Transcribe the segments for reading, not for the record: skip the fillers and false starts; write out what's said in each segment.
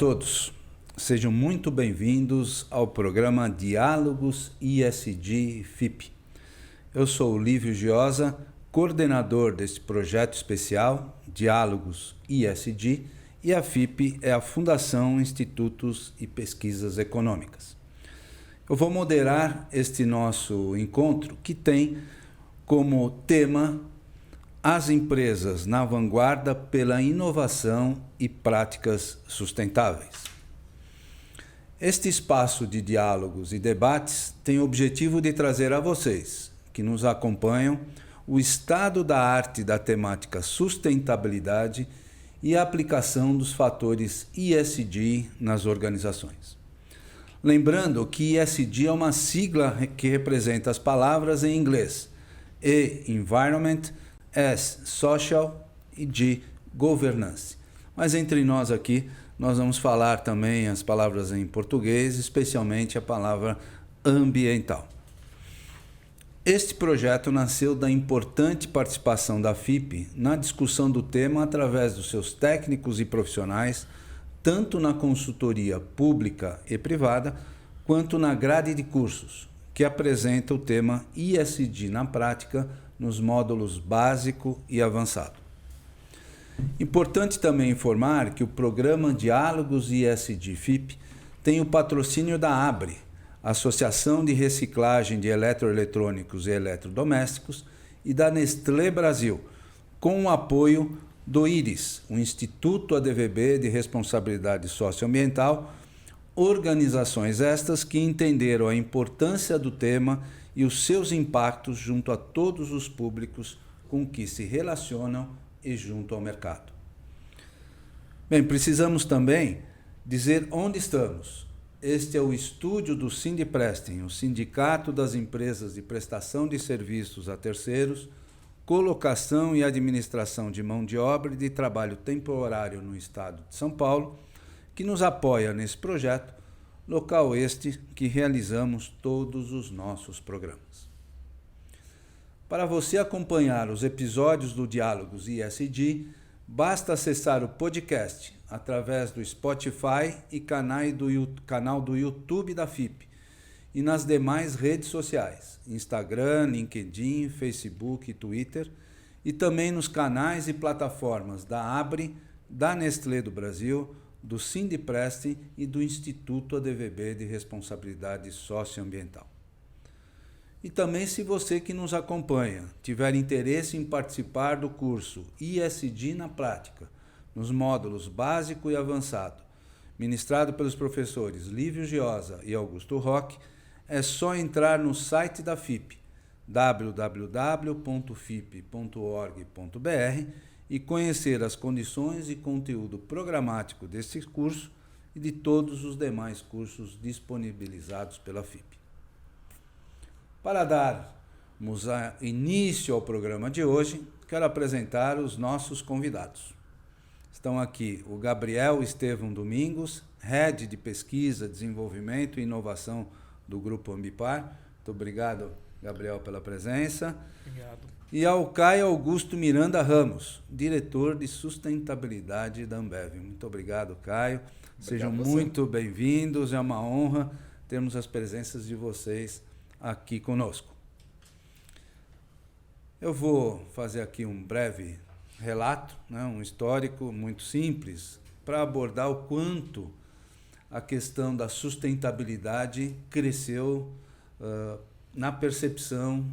todos, sejam muito bem-vindos ao programa Diálogos ISD FIP. Eu sou o Lívio Giosa, coordenador deste projeto especial Diálogos ISD, e a FIP é a Fundação Institutos e Pesquisas Econômicas. Eu vou moderar este nosso encontro, que tem como tema as empresas na vanguarda pela inovação e práticas sustentáveis. Este espaço de diálogos e debates tem o objetivo de trazer a vocês, que nos acompanham, o estado da arte da temática sustentabilidade e a aplicação dos fatores ISD nas organizações. Lembrando que ISD é uma sigla que representa as palavras em inglês E, Environment, S, Social e G, Governance. Mas entre nós aqui, nós vamos falar também as palavras em português, especialmente a palavra ambiental. Este projeto nasceu da importante participação da FIP na discussão do tema através dos seus técnicos e profissionais, tanto na consultoria pública e privada, quanto na grade de cursos, que apresenta o tema ISD na prática nos módulos básico e avançado. Importante também informar que o programa Diálogos ISD FIP tem o patrocínio da ABRE, Associação de Reciclagem de Eletroeletrônicos e Eletrodomésticos, e da Nestlé Brasil, com o apoio do IRIS, o Instituto ADVB de Responsabilidade Socioambiental, organizações estas que entenderam a importância do tema e os seus impactos junto a todos os públicos com que se relacionam e junto ao mercado. Bem, precisamos também dizer onde estamos. Este é o estúdio do Sindiprestem, o Sindicato das Empresas de Prestação de Serviços a Terceiros, Colocação e Administração de Mão de Obra e de Trabalho Temporário no Estado de São Paulo, que nos apoia nesse projeto, local este que realizamos todos os nossos programas. Para você acompanhar os episódios do Diálogos ISD, basta acessar o podcast através do Spotify e canal do YouTube da FIP e nas demais redes sociais, Instagram, LinkedIn, Facebook e Twitter, e também nos canais e plataformas da ABRE, da Nestlé do Brasil, do Sindiprestem e do Instituto ADVB de Responsabilidade Socioambiental. E também, se você que nos acompanha tiver interesse em participar do curso ISD na Prática, nos módulos básico e avançado, ministrado pelos professores Lívio Giosa e Augusto Roque, é só entrar no site da FIP, www.fip.org.br, e conhecer as condições e conteúdo programático deste curso e de todos os demais cursos disponibilizados pela FIP. Para darmos início ao programa de hoje, quero apresentar os nossos convidados. Estão aqui o Gabriel Estevão Domingos, Head de Pesquisa, Desenvolvimento e Inovação do Grupo Ambipar. Muito obrigado, Gabriel, pela presença. Obrigado. E ao Caio Augusto Miranda Ramos, diretor de sustentabilidade da Ambev. Muito obrigado, Caio. Sejam muito bem-vindos. É uma honra termos as presenças de vocês aqui conosco. Eu vou fazer aqui um breve relato, um histórico muito simples, para abordar o quanto a questão da sustentabilidade cresceu na percepção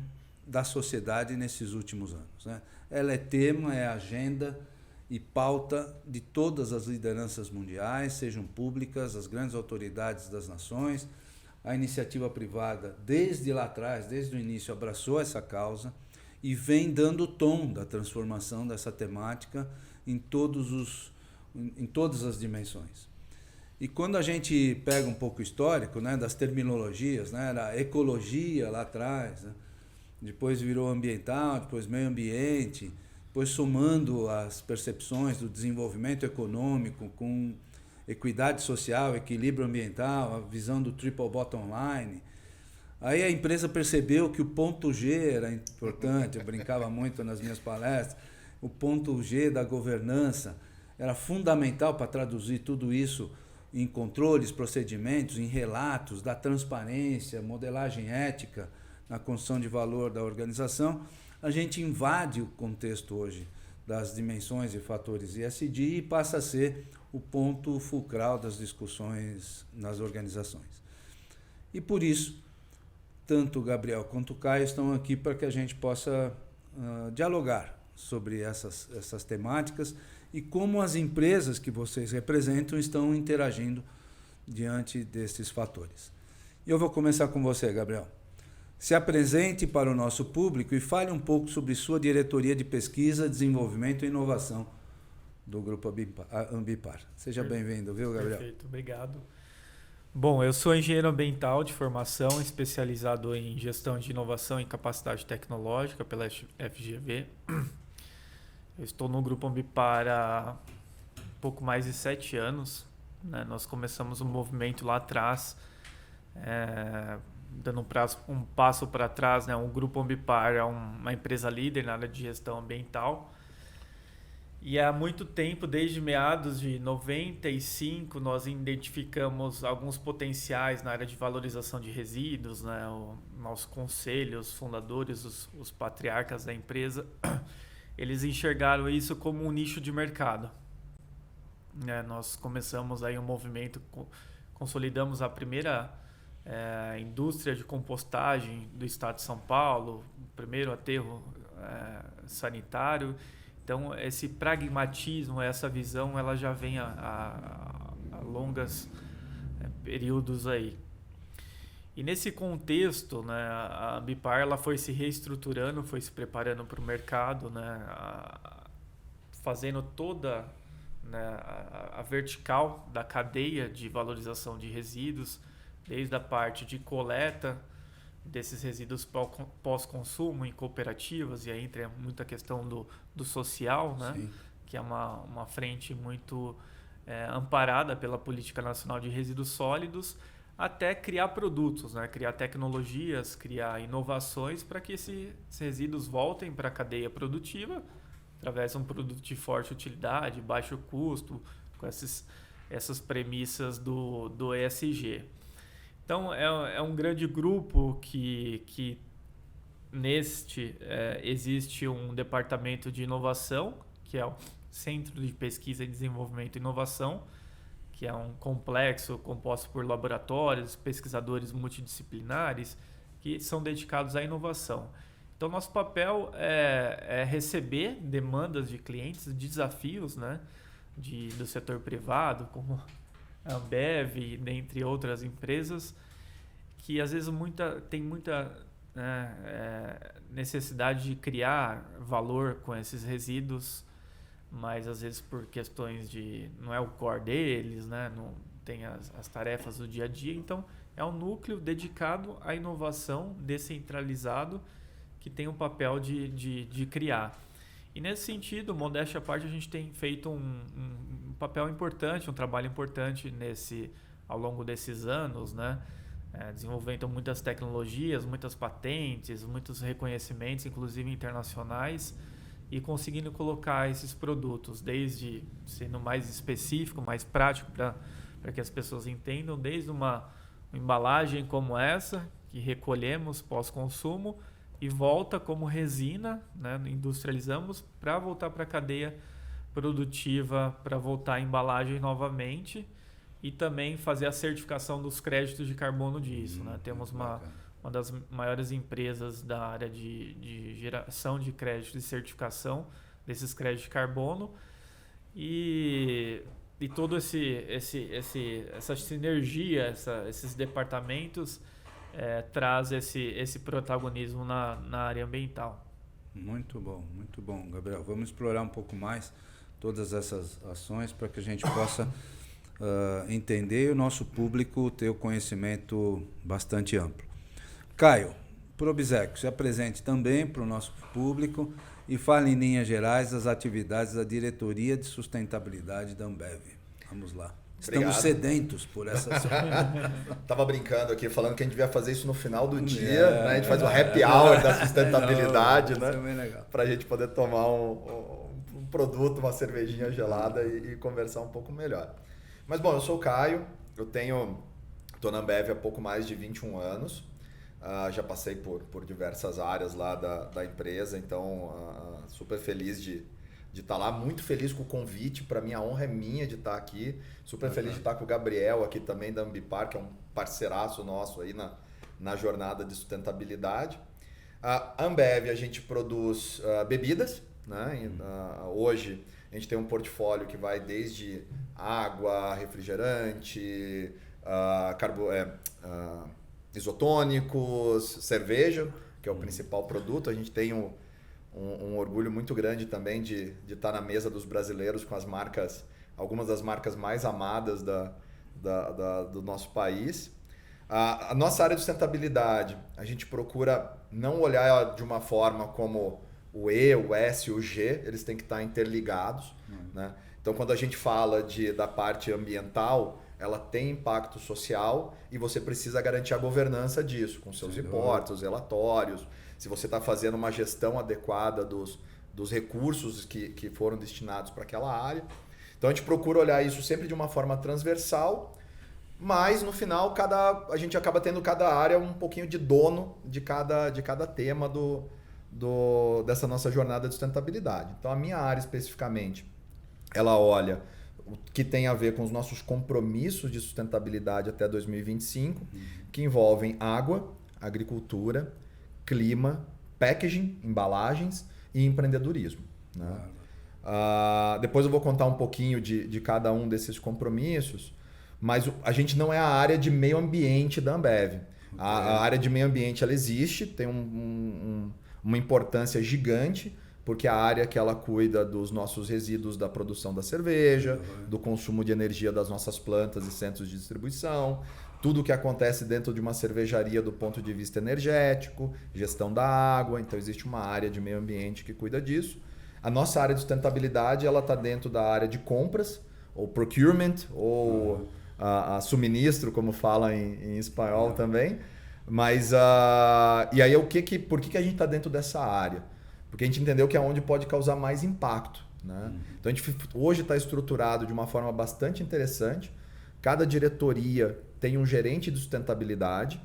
da sociedade nesses últimos anos. Ela é tema, é agenda e pauta de todas as lideranças mundiais, sejam públicas, as grandes autoridades das nações. A iniciativa privada, desde lá atrás, desde o início, abraçou essa causa e vem dando o tom da transformação dessa temática em todas as dimensões. E quando a gente pega um pouco o histórico, das terminologias, era ecologia lá atrás, depois virou ambiental, depois meio ambiente, depois somando as percepções do desenvolvimento econômico com equidade social, equilíbrio ambiental, a visão do triple bottom line. Aí a empresa percebeu que o ponto G era importante, eu brincava muito nas minhas palestras, o ponto G da governança era fundamental para traduzir tudo isso em controles, procedimentos, em relatos da transparência, modelagem ética na construção de valor da organização, a gente invade o contexto hoje das dimensões e fatores ESG e passa a ser o ponto fulcral das discussões nas organizações. E por isso, tanto o Gabriel quanto o Caio estão aqui para que a gente possa dialogar sobre essas temáticas e como as empresas que vocês representam estão interagindo diante desses fatores. E eu vou começar com você, Gabriel. Se apresente para o nosso público e fale um pouco sobre sua diretoria de pesquisa, desenvolvimento e inovação do Grupo Ambipar. Seja bem-vindo, viu, Gabriel? Perfeito, obrigado. Bom, eu sou engenheiro ambiental de formação, especializado em gestão de inovação e capacidade tecnológica pela FGV. Eu estou no Grupo Ambipar há pouco mais de 7 anos. Né? Nós começamos um movimento lá atrás, dando um passo para trás. Né? O Grupo Ambipar é uma empresa líder na área de gestão ambiental. E há muito tempo, desde meados de 95, nós identificamos alguns potenciais na área de valorização de resíduos. Né? O nosso conselho, os fundadores, os patriarcas da empresa, eles enxergaram isso como um nicho de mercado. Nós começamos aí um movimento, consolidamos a primeira indústria de compostagem do estado de São Paulo, o primeiro aterro sanitário. Então, esse pragmatismo, essa visão, ela já vem há longos períodos aí. E nesse contexto, né, a Ambipar ela foi se reestruturando, foi se preparando para o mercado, né, fazendo toda, né, a vertical da cadeia de valorização de resíduos, desde a parte de coleta desses resíduos pós-consumo em cooperativas, e aí entra muita questão do social, né? Que é uma frente muito amparada pela Política Nacional de Resíduos Sólidos, até criar produtos, né? Criar tecnologias, criar inovações para que esses resíduos voltem para a cadeia produtiva, através de um produto de forte utilidade, baixo custo, com essas premissas do ESG. Então, é um grande grupo que existe um departamento de inovação, que é o Centro de Pesquisa, Desenvolvimento e Inovação, que é um complexo composto por laboratórios, pesquisadores multidisciplinares, que são dedicados à inovação. Então, nosso papel é receber demandas de clientes, desafios, né, do setor privado, como a Ambev, dentre outras empresas, que às vezes tem muita necessidade de criar valor com esses resíduos, mas às vezes por questões não é o core deles, né? Não tem as tarefas do dia a dia. Então, é um núcleo dedicado à inovação, descentralizado, que tem o papel de criar. E nesse sentido, modéstia à parte, a gente tem feito um papel importante, um trabalho importante ao longo desses anos, né? Desenvolvendo muitas tecnologias, muitas patentes, muitos reconhecimentos, inclusive internacionais, e conseguindo colocar esses produtos, desde sendo mais específico, mais prático para que as pessoas entendam, desde uma embalagem como essa, que recolhemos pós-consumo, e volta como resina, né, industrializamos para voltar para a cadeia produtiva, para voltar à embalagem novamente, e também fazer a certificação dos créditos de carbono disso. Né? Temos uma das maiores empresas da área de geração de créditos e certificação desses créditos de carbono, e todo essa sinergia, esses departamentos traz esse protagonismo na área ambiental. Muito bom, Gabriel. Vamos explorar um pouco mais todas essas ações para que a gente possa entender e o nosso público ter o conhecimento bastante amplo. Caio, por obséquio, se apresente também para o nosso público e fale em linhas gerais das atividades da Diretoria de Sustentabilidade da Ambev. Vamos lá. Estamos sedentos por essa ação. Tava brincando aqui, falando que a gente devia fazer isso no final do dia, né? A gente faz o happy hour da sustentabilidade, né? Isso é legal. Para a gente poder tomar um produto, uma cervejinha gelada e conversar um pouco melhor. Mas, bom, eu sou o Caio, tô na Ambev há pouco mais de 21 anos. Já passei por diversas áreas lá da empresa, então super feliz de estar lá, muito feliz com o convite, para mim a honra é minha de estar aqui, super feliz de estar com o Gabriel aqui também da Ambipar, que é um parceiraço nosso aí na jornada de sustentabilidade. A Ambev, a gente produz bebidas, né? Hoje a gente tem um portfólio que vai desde água, refrigerante, isotônicos, cerveja, que é o principal produto. A gente tem um orgulho muito grande também de estar na mesa dos brasileiros com as marcas, algumas das marcas mais amadas do nosso país. A nossa área de sustentabilidade, a gente procura não olhar de uma forma como o E, o S e o G, eles têm que estar interligados. Né? Então, quando a gente fala da parte ambiental, ela tem impacto social e você precisa garantir a governança disso, com seus reportes, os relatórios, se você está fazendo uma gestão adequada dos recursos que foram destinados para aquela área. Então a gente procura olhar isso sempre de uma forma transversal, mas no final a gente acaba tendo cada área um pouquinho de dono de cada tema dessa nossa jornada de sustentabilidade. Então a minha área especificamente, ela olha o que tem a ver com os nossos compromissos de sustentabilidade até 2025, que envolvem água, agricultura, clima, packaging, embalagens e empreendedorismo. Né? Depois eu vou contar um pouquinho de cada um desses compromissos, mas a gente não é a área de meio ambiente da Ambev. A área de meio ambiente ela existe, tem uma importância gigante, porque é a área que ela cuida dos nossos resíduos da produção da cerveja, do consumo de energia das nossas plantas e centros de distribuição, tudo o que acontece dentro de uma cervejaria do ponto de vista energético, gestão da água. Então existe uma área de meio ambiente que cuida disso. A nossa área de sustentabilidade ela está dentro da área de compras, ou procurement, ou a suministro, como fala em espanhol também. Mas e aí por que a gente está dentro dessa área? Porque a gente entendeu que é onde pode causar mais impacto. Né? Então a gente hoje está estruturado de uma forma bastante interessante. Cada diretoria tem um gerente de sustentabilidade.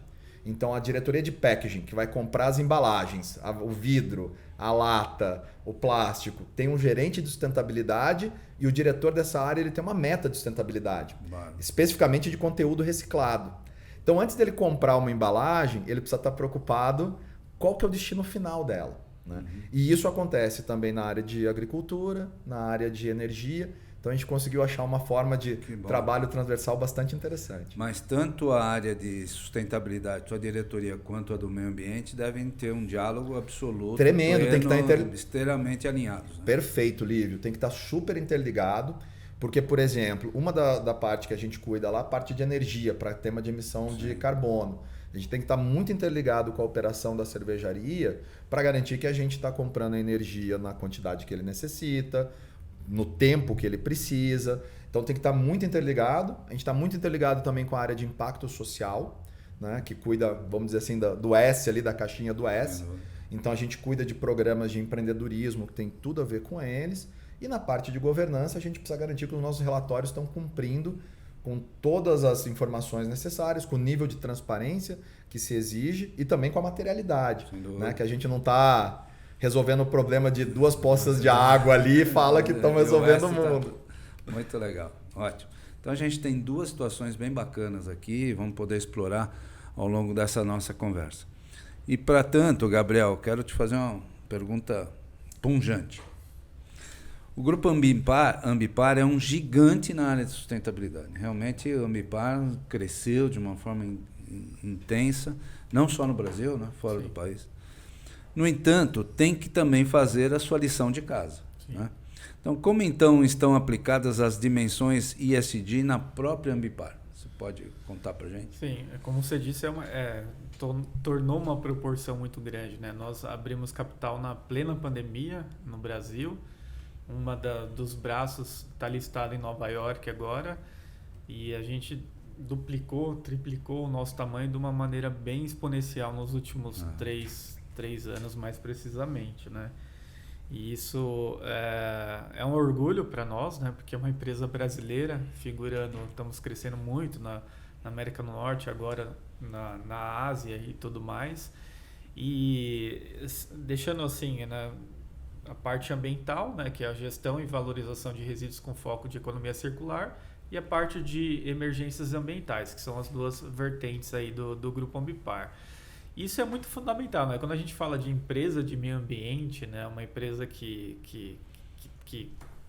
Então a diretoria de packaging, que vai comprar as embalagens, o vidro, a lata, o plástico, tem um gerente de sustentabilidade e o diretor dessa área ele tem uma meta de sustentabilidade, especificamente de conteúdo reciclado. Então antes dele comprar uma embalagem, ele precisa estar preocupado qual que é o destino final dela. Né? E isso acontece também na área de agricultura, na área de energia. Então a gente conseguiu achar uma forma de trabalho transversal bastante interessante. Mas tanto a área de sustentabilidade, sua diretoria, quanto a do meio ambiente devem ter um diálogo absoluto. Tremendo, tem que estar extremamente alinhados. Né? Perfeito, Lívio. Tem que estar super interligado. Porque, por exemplo, uma da parte que a gente cuida lá, a parte de energia, para tema de emissão de carbono. A gente tem que estar muito interligado com a operação da cervejaria para garantir que a gente está comprando a energia na quantidade que ele necessita, no tempo que ele precisa. Então tem que estar muito interligado. A gente está muito interligado também com a área de impacto social, né? Que cuida, vamos dizer assim, do S ali, da caixinha do S. Então a gente cuida de programas de empreendedorismo que tem tudo a ver com eles. E na parte de governança a gente precisa garantir que os nossos relatórios estão cumprindo com todas as informações necessárias, com o nível de transparência que se exige e também com a materialidade. Né? Que a gente não está resolvendo o problema de 2 poças de água ali e fala que estão resolvendo o mundo. Muito legal, ótimo. Então a gente tem 2 situações bem bacanas aqui, vamos poder explorar ao longo dessa nossa conversa. E para tanto, Gabriel, quero te fazer uma pergunta pungente. O Grupo Ambipar é um gigante na área de sustentabilidade. Realmente a Ambipar cresceu de uma forma intensa, não só no Brasil, né? Fora do país. No entanto, tem que também fazer a sua lição de casa. Né? Então, como então estão aplicadas as dimensões ESG na própria Ambipar? Você pode contar para a gente? Sim, como você disse, tornou uma proporção muito grande. Né? Nós abrimos capital na plena pandemia no Brasil. Dos braços está listado em Nova York agora e a gente duplicou, triplicou o nosso tamanho de uma maneira bem exponencial nos últimos 3 anos mais precisamente, né? E isso é um orgulho para nós, né? Porque é uma empresa brasileira, estamos crescendo muito na América do Norte, agora na Ásia e tudo mais. E deixando assim, né, a parte ambiental, né, que é a gestão e valorização de resíduos com foco de economia circular, e a parte de emergências ambientais, que são as duas vertentes aí do Grupo Ambipar. Isso é muito fundamental, né? Quando a gente fala de empresa de meio ambiente, né, uma empresa que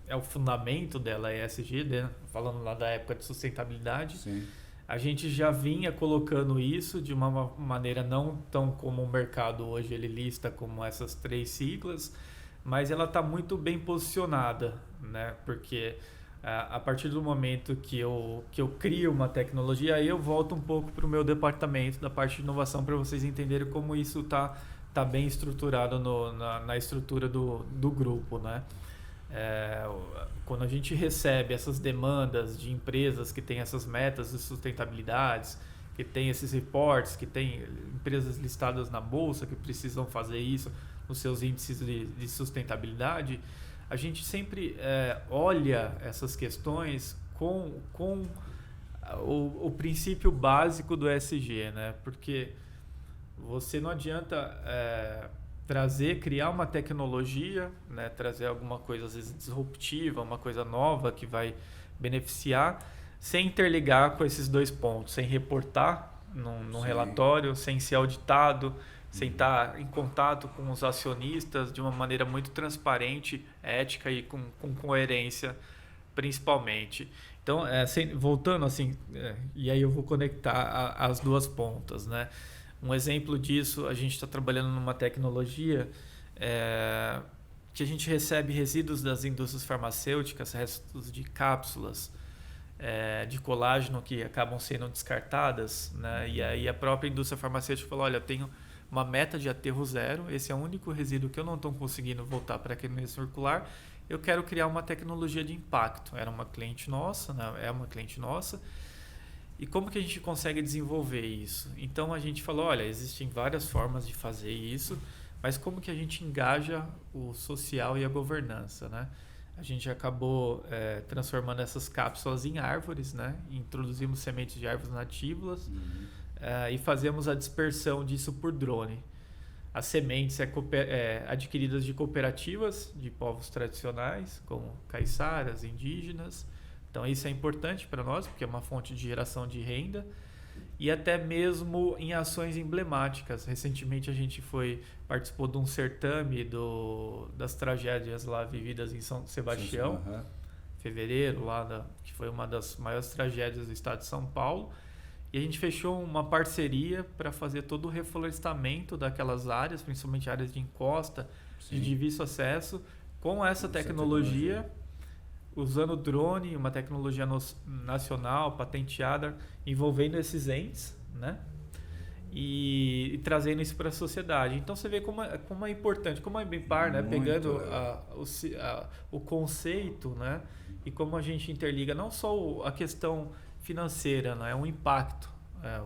é o fundamento dela, é ESG, né? Falando lá da época de sustentabilidade, Sim. a gente já vinha colocando isso de uma maneira não tão como o mercado hoje ele lista como essas 3 siglas, mas ela está muito bem posicionada, né? Porque a partir do momento que eu crio uma tecnologia, aí eu volto um pouco para o meu departamento da parte de inovação para vocês entenderem como isso tá bem estruturado na estrutura do grupo, né? Quando a gente recebe essas demandas de empresas que têm essas metas de sustentabilidade, que tem esses reportes, que tem empresas listadas na bolsa que precisam fazer isso nos seus índices de sustentabilidade, a gente sempre olha essas questões com o princípio básico do ESG, né? Porque você não adianta criar uma tecnologia, né? Trazer alguma coisa às vezes disruptiva, uma coisa nova que vai beneficiar, sem interligar com esses 2 pontos, sem reportar num relatório, sem ser auditado, sem estar em contato com os acionistas de uma maneira muito transparente, ética e com coerência, principalmente. Então, voltando assim, e aí eu vou conectar as 2 pontas, né? Um exemplo disso, a gente está trabalhando numa tecnologia que a gente recebe resíduos das indústrias farmacêuticas, restos de cápsulas de colágeno que acabam sendo descartadas, né? E aí a própria indústria farmacêutica falou, olha, eu tenho uma meta de aterro zero, esse é o único resíduo que eu não estou conseguindo voltar para a economia circular, eu quero criar uma tecnologia de impacto. Era uma cliente nossa, né? É uma cliente nossa. E como que a gente consegue desenvolver isso? Então a gente falou, olha, existem várias formas de fazer isso, mas como que a gente engaja o social e a governança, né? A gente acabou transformando essas cápsulas em árvores, né? Introduzimos sementes de árvores nativas e fazemos a dispersão disso por drone. As sementes adquiridas de cooperativas de povos tradicionais, como caiçaras, indígenas. Então isso é importante para nós, porque é uma fonte de geração de renda. E até mesmo em ações emblemáticas. Recentemente a gente participou de um certame das tragédias lá vividas em São Sebastião, fevereiro, que foi uma das maiores tragédias do estado de São Paulo. E a gente fechou uma parceria para fazer todo o reflorestamento daquelas áreas, principalmente áreas de encosta, de difícil acesso, com essa tecnologia, usando drone, uma tecnologia nacional, patenteada, envolvendo esses entes, né? E trazendo isso para a sociedade. Então você vê como é importante, como a Ambipar, né? Pegando o conceito, né? E como a gente interliga não só a questão financeira, né? O impacto,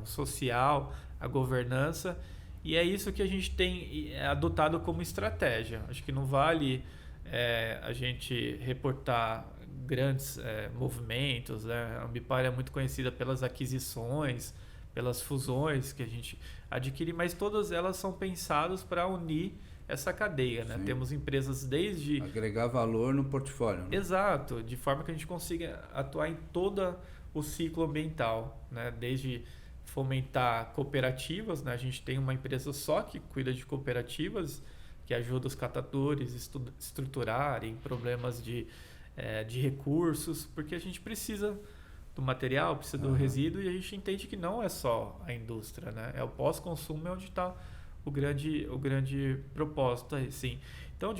o social, a governança, e é isso que a gente tem adotado como estratégia. Acho que não vale a gente reportar grandes movimentos, né? A Ambipar é muito conhecida pelas aquisições, pelas fusões que a gente adquire, mas todas elas são pensadas para unir essa cadeia, né? Temos empresas desde... agregar valor no portfólio, né? Exato, de forma que a gente consiga atuar em todo o ciclo ambiental, né? Desde fomentar cooperativas, né? A gente tem uma empresa só que cuida de cooperativas, que ajuda os catadores a estruturarem problemas de recursos, porque a gente precisa do material, precisa do resíduo, e a gente entende que não é só a indústria, né? É o pós-consumo onde está o grande propósito aí, sim. Então,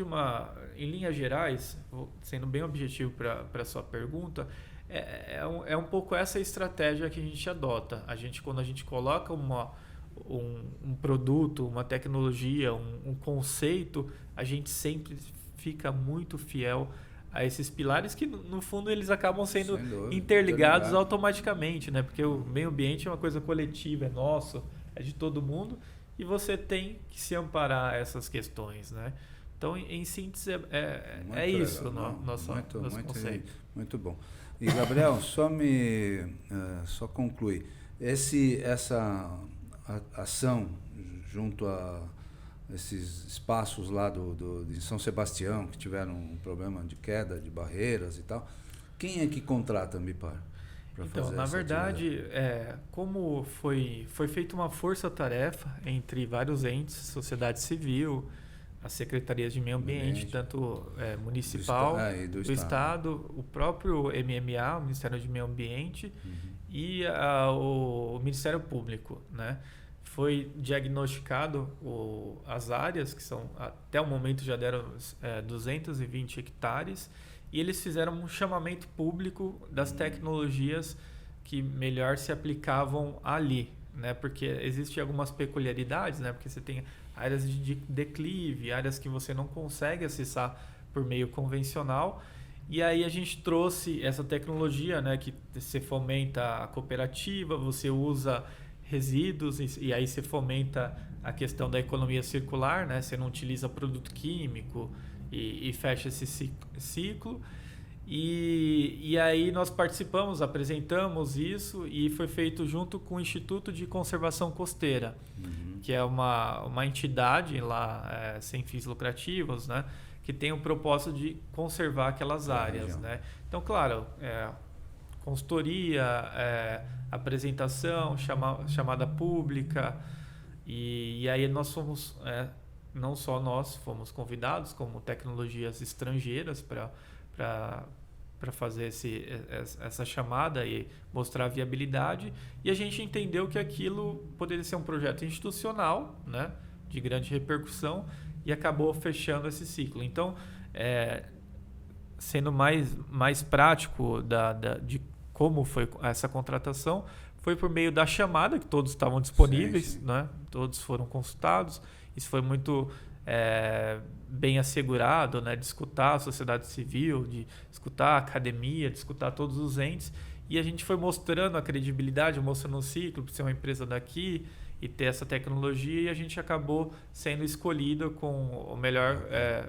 em linhas gerais, sendo bem objetivo para a sua pergunta, é um pouco essa estratégia que a gente adota. Quando a gente coloca um produto, uma tecnologia, um conceito, a gente sempre fica muito fiel a esses pilares que, no fundo, eles acabam sendo interligados automaticamente, né? Porque o meio ambiente é uma coisa coletiva, é nosso, é de todo mundo, e você tem que se amparar a essas questões, né? Então, em síntese, é isso o nosso conceito. Muito bom. E, Gabriel, só conclui. Essa ação junto a esses espaços lá de São Sebastião, que tiveram um problema de queda de barreiras e tal, quem é que contrata a Ambipar? Então, na verdade, como foi feita uma força-tarefa entre vários entes, sociedade civil, as secretarias de meio ambiente, tanto municipal, do Estado, o próprio MMA, o Ministério de Meio Ambiente, e o Ministério Público, né? Foi diagnosticado as áreas, que são até o momento já deram 220 hectares, e eles fizeram um chamamento público das tecnologias que melhor se aplicavam ali, né? Porque existem algumas peculiaridades, né? Porque você tem áreas de declive, áreas que você não consegue acessar por meio convencional. E aí a gente trouxe essa tecnologia, né? Que você fomenta a cooperativa, você usa resíduos e aí você fomenta a questão da economia circular, né? Você não utiliza produto químico e fecha esse ciclo. E aí nós participamos, apresentamos isso e foi feito junto com o Instituto de Conservação Costeira, que é uma entidade lá sem fins lucrativos, né, que tem o propósito de conservar aquelas áreas, né? Então, claro, consultoria, apresentação, chamada pública, e aí nós fomos, não só nós fomos convidados, como tecnologias estrangeiras para fazer essa chamada e mostrar a viabilidade, e a gente entendeu que aquilo poderia ser um projeto institucional, né, de grande repercussão, e acabou fechando esse ciclo. Então, sendo mais prático de como foi essa contratação, foi por meio da chamada, que todos estavam disponíveis, sim. Né? Todos foram consultados. Isso foi muito bem assegurado, né? De escutar a sociedade civil, de escutar a academia, de escutar todos os entes. E a gente foi mostrando a credibilidade, mostrando o ciclo, para ser uma empresa daqui e ter essa tecnologia, e a gente acabou sendo escolhido com o melhor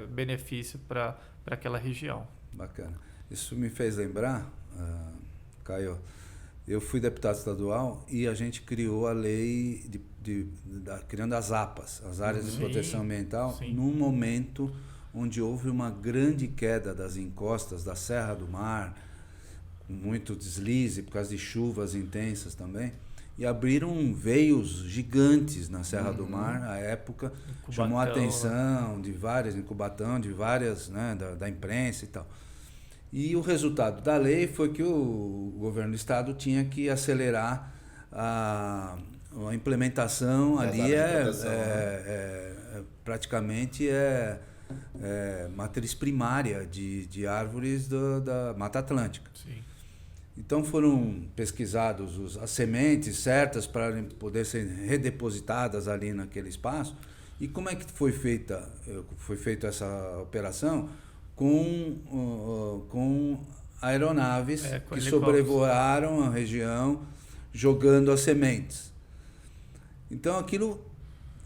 benefício para aquela região. Bacana. Isso me fez lembrar, Caio, eu fui deputado estadual e a gente criou a lei criando as APAs, as áreas de proteção ambiental, num momento onde houve uma grande queda das encostas da Serra do Mar, com muito deslize por causa de chuvas intensas também, e abriram veios gigantes na Serra do Mar, à época, chamou a atenção de várias, em Cubatão, de várias, né, da imprensa e tal. E o resultado da lei foi que o governo do estado tinha que acelerar a implementação. Ali praticamente matriz primária de árvores da Mata Atlântica. Sim. Então foram pesquisadas as sementes certas para poder ser redepositadas ali naquele espaço. E como é que foi feita essa operação? Com aeronaves que sobrevoaram a região jogando as sementes. Então aquilo,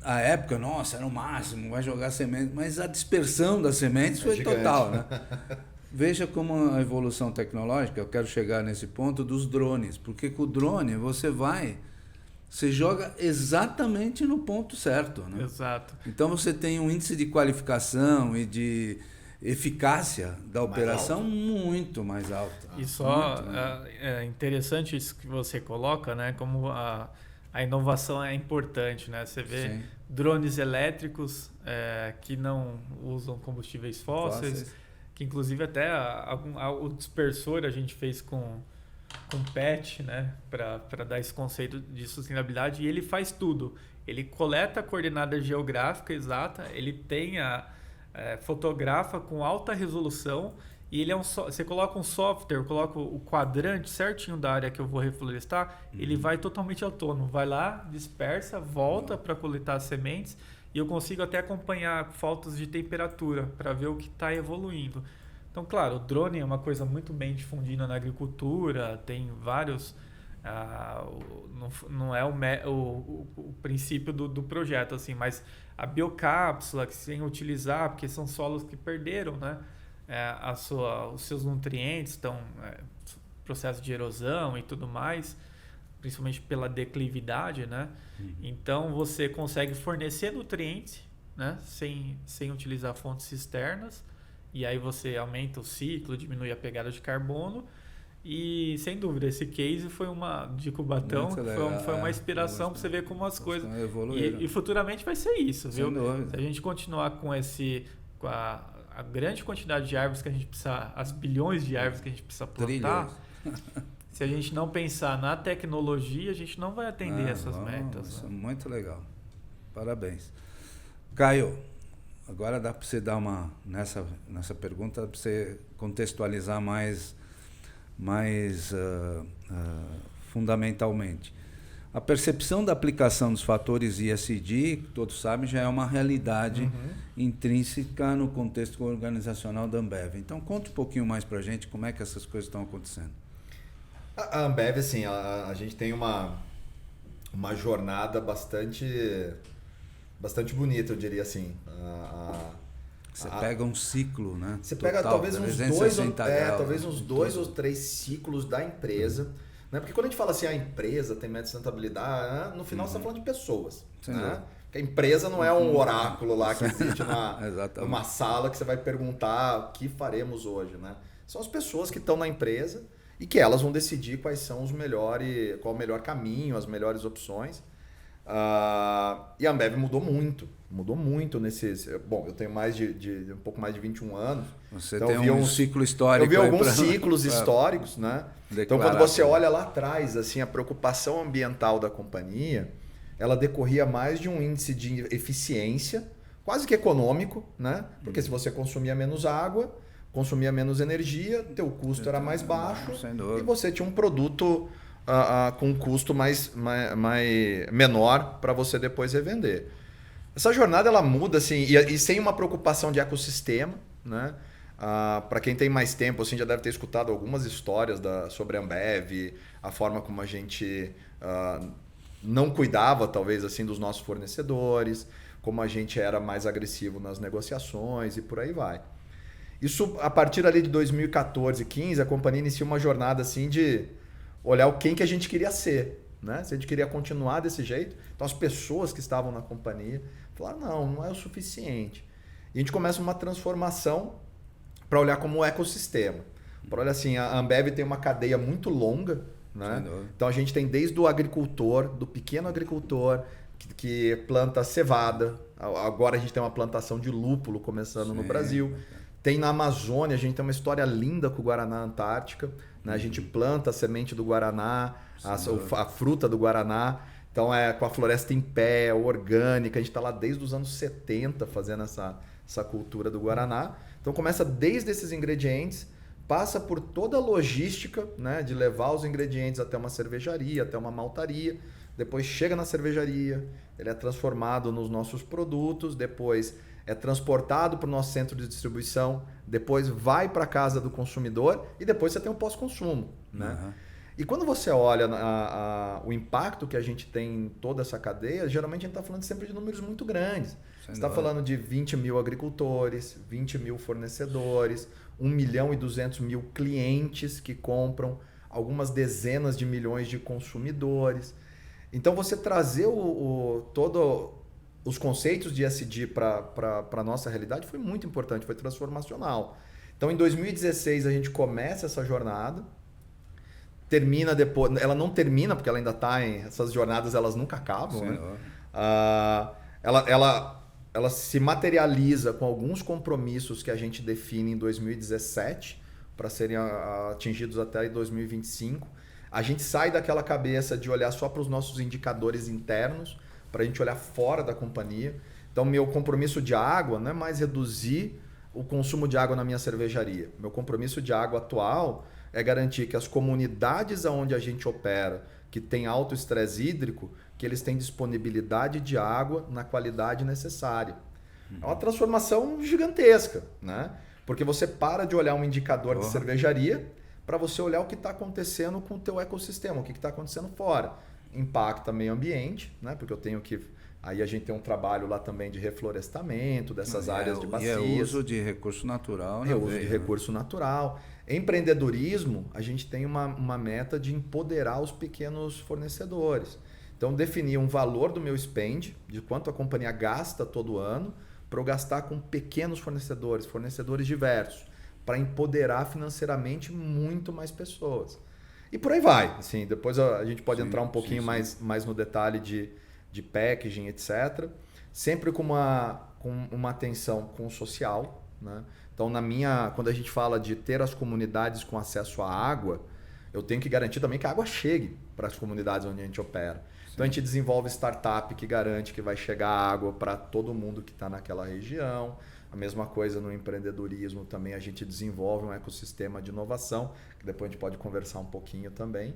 à época, nossa, era o máximo, vai jogar sementes, mas a dispersão das sementes foi gigante. Total, né? Veja como a evolução tecnológica, eu quero chegar nesse ponto dos drones, porque com o drone você joga exatamente no ponto certo, né? Exato. Então você tem um índice de qualificação e de eficácia da operação muito mais alta. E só é interessante isso que você coloca, né? Como a inovação é importante, né? Você vê drones elétricos que não usam combustíveis fósseis, que inclusive até o dispersor a gente fez com PET, né? Para dar esse conceito de sustentabilidade, e ele faz tudo. Ele coleta a coordenada geográfica exata, ele tem fotografa com alta resolução, e ele você coloca um software, coloca o quadrante certinho da área que eu vou reflorestar, ele vai totalmente autônomo, vai lá, dispersa, volta para coletar as sementes, e eu consigo até acompanhar faltas de temperatura para ver o que está evoluindo. Então, claro, o drone é uma coisa muito bem difundida na agricultura, tem vários Não é o princípio do projeto, assim, mas a biocápsula que sem utilizar, porque são solos que perderam, né? Os seus nutrientes, estão processo de erosão e tudo mais, principalmente pela declividade, né? Então você consegue fornecer nutrientes, né? Sem utilizar fontes externas, e aí você aumenta o ciclo, diminui a pegada de carbono. E, sem dúvida, esse case foi de Cubatão, foi uma inspiração para você ver como as coisas... E futuramente vai ser isso, viu? Se a gente continuar com a grande quantidade de árvores que a gente precisa, as bilhões de árvores que a gente precisa plantar, se a gente não pensar na tecnologia, a gente não vai atender essas metas. Isso é muito legal. Parabéns. Caio, agora dá para você dar nessa pergunta, para você contextualizar mais fundamentalmente. A percepção da aplicação dos fatores ESG, todos sabem, já é uma realidade intrínseca no contexto organizacional da Ambev. Então, conta um pouquinho mais para a gente como é que essas coisas estão acontecendo. A Ambev, assim, a gente tem uma jornada bastante bonita, eu diria assim. Você pega um ciclo, né? Você pega talvez uns 2 ou 3 ciclos da empresa. Né? Porque quando a gente fala assim, a empresa tem meta de sustentabilidade, no final você está falando de pessoas. Né? Porque a empresa não é um oráculo lá que existe numa sala que você vai perguntar o que faremos hoje. Né? São as pessoas que estão na empresa e que elas vão decidir quais são qual o melhor caminho, as melhores opções. E a Ambev mudou muito nesses... Bom, eu tenho um pouco mais de 21 anos. Você então tem um ciclo histórico. Eu vi alguns ciclos históricos, né? Então, quando você olha lá atrás, assim, a preocupação ambiental da companhia, ela decorria mais de um índice de eficiência, quase que econômico, né? Porque se você consumia menos água, consumia menos energia, teu custo era mais baixo e você tinha um produto com um custo menor para você depois revender. Essa jornada ela muda assim, e sem uma preocupação de ecossistema, né? Para quem tem mais tempo, assim, já deve ter escutado algumas histórias sobre a Ambev, a forma como a gente não cuidava, talvez, assim, dos nossos fornecedores, como a gente era mais agressivo nas negociações e por aí vai. Isso, a partir ali de 2014, 2015, a companhia inicia uma jornada assim de olhar quem que a gente queria ser, né? Se a gente queria continuar desse jeito. Então, as pessoas que estavam na companhia falaram, não é o suficiente. E a gente começa uma transformação para olhar como um ecossistema. Para olhar assim, a Ambev tem uma cadeia muito longa, né? Então, a gente tem desde o agricultor, do pequeno agricultor, que planta cevada. Agora a gente tem uma plantação de lúpulo começando no Brasil. Tem na Amazônia, a gente tem uma história linda com o Guaraná Antártica. Né? A gente planta a semente do Guaraná, a fruta do Guaraná. Então, com a floresta em pé, orgânica. A gente está lá desde os anos 70 fazendo essa cultura do Guaraná. Então, começa desde esses ingredientes, passa por toda a logística, né, de levar os ingredientes até uma cervejaria, até uma maltaria. Depois chega na cervejaria, ele é transformado nos nossos produtos, depois é transportado para o nosso centro de distribuição, depois vai para a casa do consumidor e depois você tem o pós-consumo. Né? E quando você olha o impacto que a gente tem em toda essa cadeia, geralmente a gente está falando sempre de números muito grandes. Você está falando de 20 mil agricultores, 20 mil fornecedores, 1.200.000 clientes que compram, algumas dezenas de milhões de consumidores. Então, você trazer os conceitos de ESG para a nossa realidade foi muito importante, foi transformacional. Então, em 2016, a gente começa essa jornada, termina depois... Ela não termina, porque ela ainda está em... Essas jornadas, elas nunca acabam. Né? Ela se materializa com alguns compromissos que a gente define em 2017, para serem atingidos até 2025. A gente sai daquela cabeça de olhar só para os nossos indicadores internos, para a gente olhar fora da companhia. Então, meu compromisso de água não é mais reduzir o consumo de água na minha cervejaria. Meu compromisso de água atual é garantir que as comunidades onde a gente opera, que tem alto estresse hídrico, que eles têm disponibilidade de água na qualidade necessária. É uma transformação gigantesca, né? Porque você para de olhar um indicador de cervejaria para você olhar o que está acontecendo com o teu ecossistema, o que está acontecendo fora. Impacta meio ambiente, né? Porque eu tenho que... Aí a gente tem um trabalho lá também de reflorestamento dessas áreas de bacias. E é uso de recurso natural. Uso de recurso natural. Empreendedorismo, a gente tem uma meta de empoderar os pequenos fornecedores. Então, definir um valor do meu spend, de quanto a companhia gasta todo ano, para eu gastar com pequenos fornecedores diversos, para empoderar financeiramente muito mais pessoas. E por aí vai. Assim, depois a gente pode entrar um pouquinho mais no detalhe de packaging, etc. Sempre com uma atenção com o social, né? Então, quando a gente fala de ter as comunidades com acesso à água, eu tenho que garantir também que a água chegue para as comunidades onde a gente opera. Então, a gente desenvolve startup que garante que vai chegar água para todo mundo que está naquela região. A mesma coisa no empreendedorismo também, a gente desenvolve um ecossistema de inovação, que depois a gente pode conversar um pouquinho também.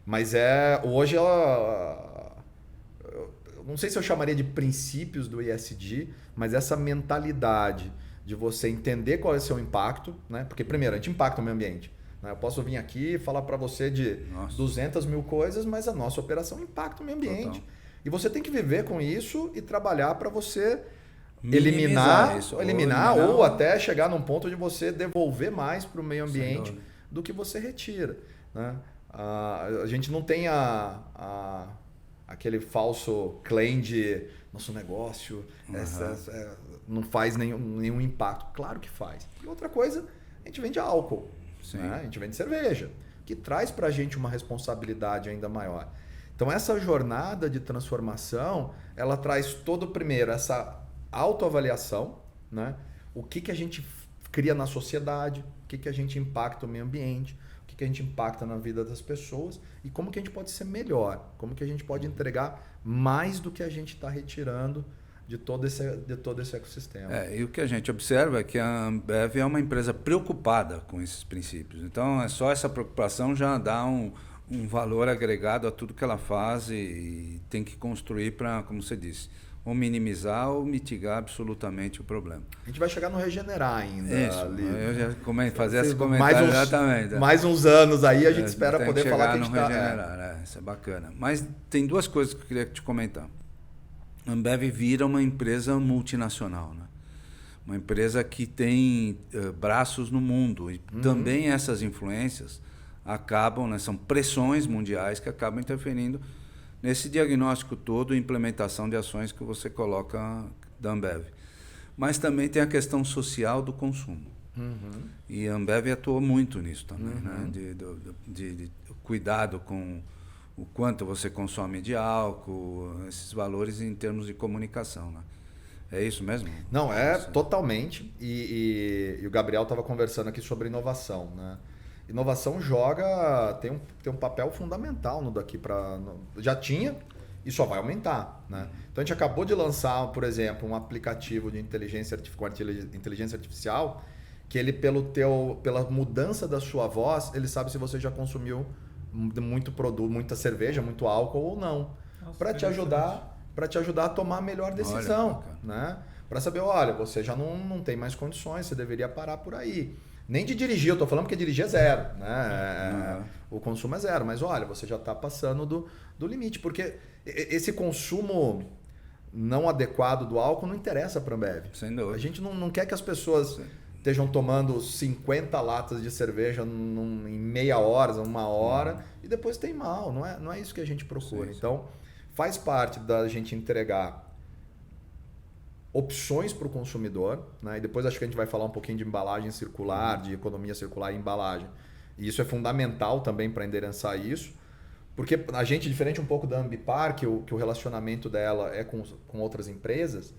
Mas hoje eu não sei se eu chamaria de princípios do ESG, mas essa mentalidade de você entender qual é o seu impacto, né? Porque primeiro, a gente impacta o meio ambiente. Eu posso vir aqui e falar para você de 200 mil coisas, mas a nossa operação impacta o meio ambiente. Total. E você tem que viver com isso e trabalhar para você eliminar ou até chegar num ponto de você devolver mais para o meio ambiente do que você retira, né? A gente não tem aquele falso claim de nosso negócio não faz nenhum impacto. Claro que faz. E outra coisa, a gente vende álcool. Né? A gente vende cerveja, que traz para a gente uma responsabilidade ainda maior. Então, essa jornada de transformação, ela traz primeiro essa autoavaliação, né? O que a gente cria na sociedade, o que a gente impacta o meio ambiente, o que a gente impacta na vida das pessoas e como que a gente pode ser melhor, como que a gente pode entregar mais do que a gente está retirando de todo esse ecossistema. E o que a gente observa é que a Ambev é uma empresa preocupada com esses princípios. Então, só essa preocupação já dá um valor agregado a tudo que ela faz e tem que construir para, como você disse, ou minimizar ou mitigar absolutamente o problema. A gente vai chegar no regenerar ainda. Isso, eu já fazer esse comentário exatamente. Mais uns anos aí a gente espera poder falar que a gente está... regenerar, isso é bacana. Mas tem duas coisas que eu queria te comentar. A Ambev vira uma empresa multinacional, né? Uma empresa que tem braços no mundo e também essas influências acabam, né, são pressões mundiais que acabam interferindo nesse diagnóstico todo e implementação de ações que você coloca da Ambev. Mas também tem a questão social do consumo. E a Ambev atuou muito nisso também, né? De cuidado com o quanto você consome de álcool, esses valores em termos de comunicação, né? É isso mesmo? Não, totalmente. E o Gabriel estava conversando aqui sobre inovação, né? Inovação tem um papel fundamental no daqui para... Já tinha e só vai aumentar, né? Então a gente acabou de lançar, por exemplo, um aplicativo de inteligência artificial que ele, pela mudança da sua voz, ele sabe se você já consumiu muito produto, muita cerveja, muito álcool ou não, para te ajudar a tomar a melhor decisão, né? Para saber, olha, você já não tem mais condições, você deveria parar por aí. Nem de dirigir, eu estou falando porque dirigir é zero, né? O consumo é zero, mas olha, você já está passando do limite, porque esse consumo não adequado do álcool não interessa para a Ambev. Sem dúvida. A gente não quer que as pessoas estejam tomando 50 latas de cerveja em meia hora, 1 hora, e depois tem mal. Não é isso que a gente procura. Sim. Então, faz parte da gente entregar opções para o consumidor, né? E depois acho que a gente vai falar um pouquinho de embalagem circular, de economia circular e embalagem. E isso é fundamental também para endereçar isso, porque a gente, diferente um pouco da Ambipar, que o relacionamento dela é com outras empresas,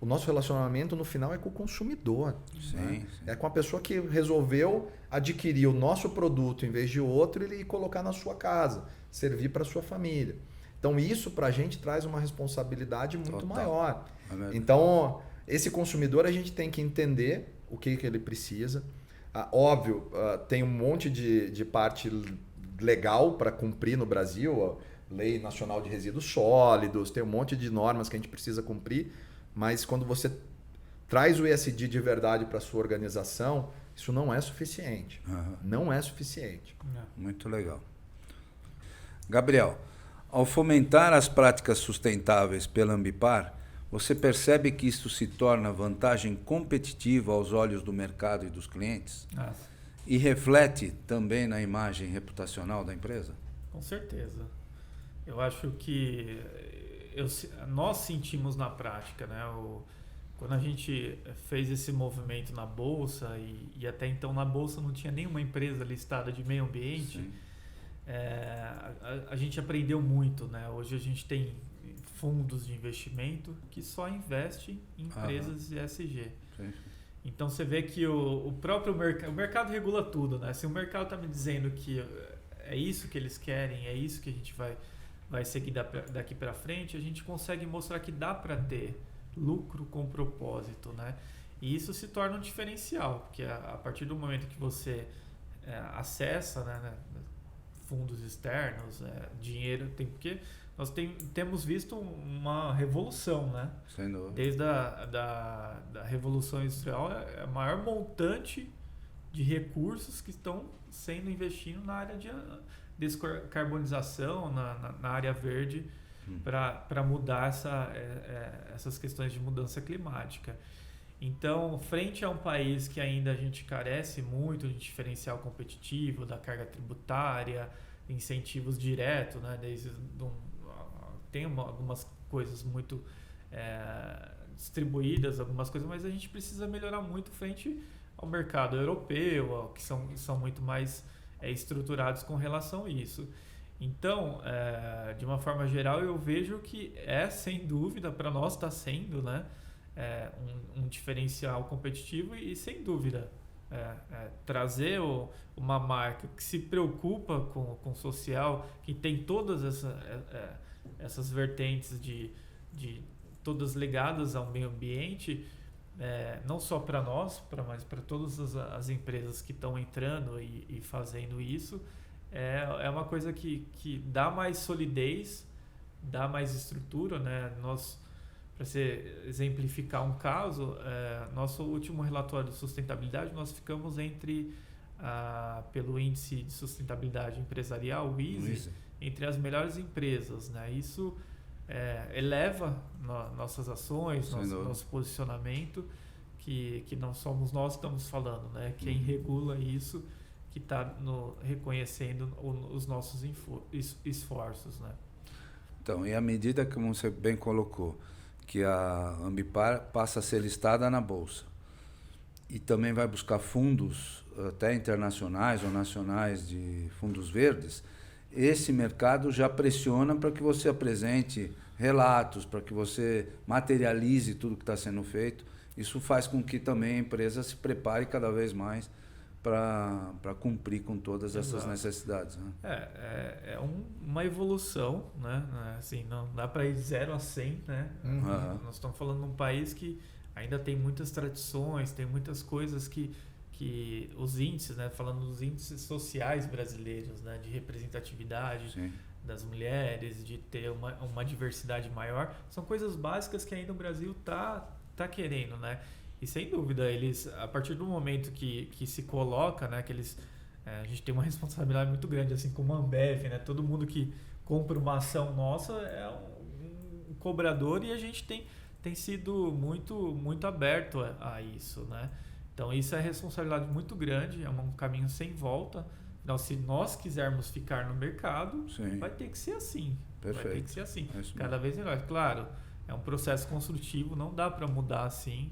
o nosso relacionamento no final é com o consumidor. Sim, né? Sim. É com a pessoa que resolveu adquirir o nosso produto em vez de outro e colocar na sua casa, servir para a sua família. Então isso para a gente traz uma responsabilidade muito maior. Então esse consumidor a gente tem que entender o que ele precisa. Óbvio, tem um monte de parte legal para cumprir no Brasil, a Lei Nacional de Resíduos Sólidos, tem um monte de normas que a gente precisa cumprir, mas quando você traz o ESG de verdade para a sua organização, isso não é suficiente. Uhum. Não é suficiente. Muito legal. Gabriel, ao fomentar as práticas sustentáveis pela Ambipar, você percebe que isso se torna vantagem competitiva aos olhos do mercado e dos clientes? E reflete também na imagem reputacional da empresa? Com certeza. Eu acho que nós sentimos na prática, né? Quando a gente fez esse movimento na Bolsa, e até então na Bolsa não tinha nenhuma empresa listada de meio ambiente, a gente aprendeu muito, né? Hoje a gente tem fundos de investimento que só investem em empresas ESG. Sim. Então você vê que o próprio mercado regula tudo, né? Se o mercado está me dizendo que é isso que eles querem, é isso que a gente vai seguir daqui para frente, a gente consegue mostrar que dá para ter lucro com propósito, né? E isso se torna um diferencial, porque a partir do momento que você acessa, né, fundos externos, dinheiro, porque nós temos visto uma revolução, né? Sem dúvida. Desde da Revolução Industrial, é a maior montante de recursos que estão sendo investidos na área de descarbonização, na área verde, para mudar essas questões de mudança climática. Então, frente a um país que ainda a gente carece muito de diferencial competitivo, da carga tributária, incentivos diretos, né? Tem algumas coisas muito distribuídas, algumas coisas, mas a gente precisa melhorar muito frente ao mercado europeu, que são muito mais estruturados com relação a isso. Então, de uma forma geral, eu vejo que sem dúvida, para nós está sendo, né, um diferencial competitivo e sem dúvida, trazer uma marca que se preocupa com o social, que tem todas essas vertentes de todas ligadas ao meio ambiente, não só para nós, mas para todas as empresas que estão entrando e fazendo isso, é uma coisa que dá mais solidez, dá mais estrutura, né? Para exemplificar um caso, nosso último relatório de sustentabilidade, nós ficamos pelo Índice de Sustentabilidade Empresarial, o ISE, entre as melhores empresas, né? Isso eleva nossas ações, nosso posicionamento, que não somos nós que estamos falando, né? Quem regula isso, que está reconhecendo os nossos esforços, né? Então, e à medida que você bem colocou, que a Ambipar passa a ser listada na Bolsa e também vai buscar fundos até internacionais ou nacionais de fundos verdes, esse mercado já pressiona para que você apresente relatos, para que você materialize tudo que está sendo feito. Isso faz com que também a empresa se prepare cada vez mais para cumprir com todas essas necessidades. Né? É uma evolução, né? Assim, não dá para ir de 0 a 100, né? Nós estamos falando de um país que ainda tem muitas tradições, tem muitas coisas que os índices, né? Falando dos índices sociais brasileiros, né? De representatividade das mulheres, de ter uma diversidade maior, são coisas básicas que ainda o Brasil tá querendo, né? E sem dúvida, eles, a partir do momento que se coloca, né, que a gente tem uma responsabilidade muito grande, assim como a Ambev, né? Todo mundo que compra uma ação nossa é um cobrador, e a gente tem sido muito, muito aberto a isso, né? Então isso é responsabilidade muito grande, é um caminho sem volta. Então, se nós quisermos ficar no mercado, vai ter que ser assim. Perfeito. Vai ter que ser assim. Cada vez melhor. Claro, é um processo construtivo, não dá para mudar assim.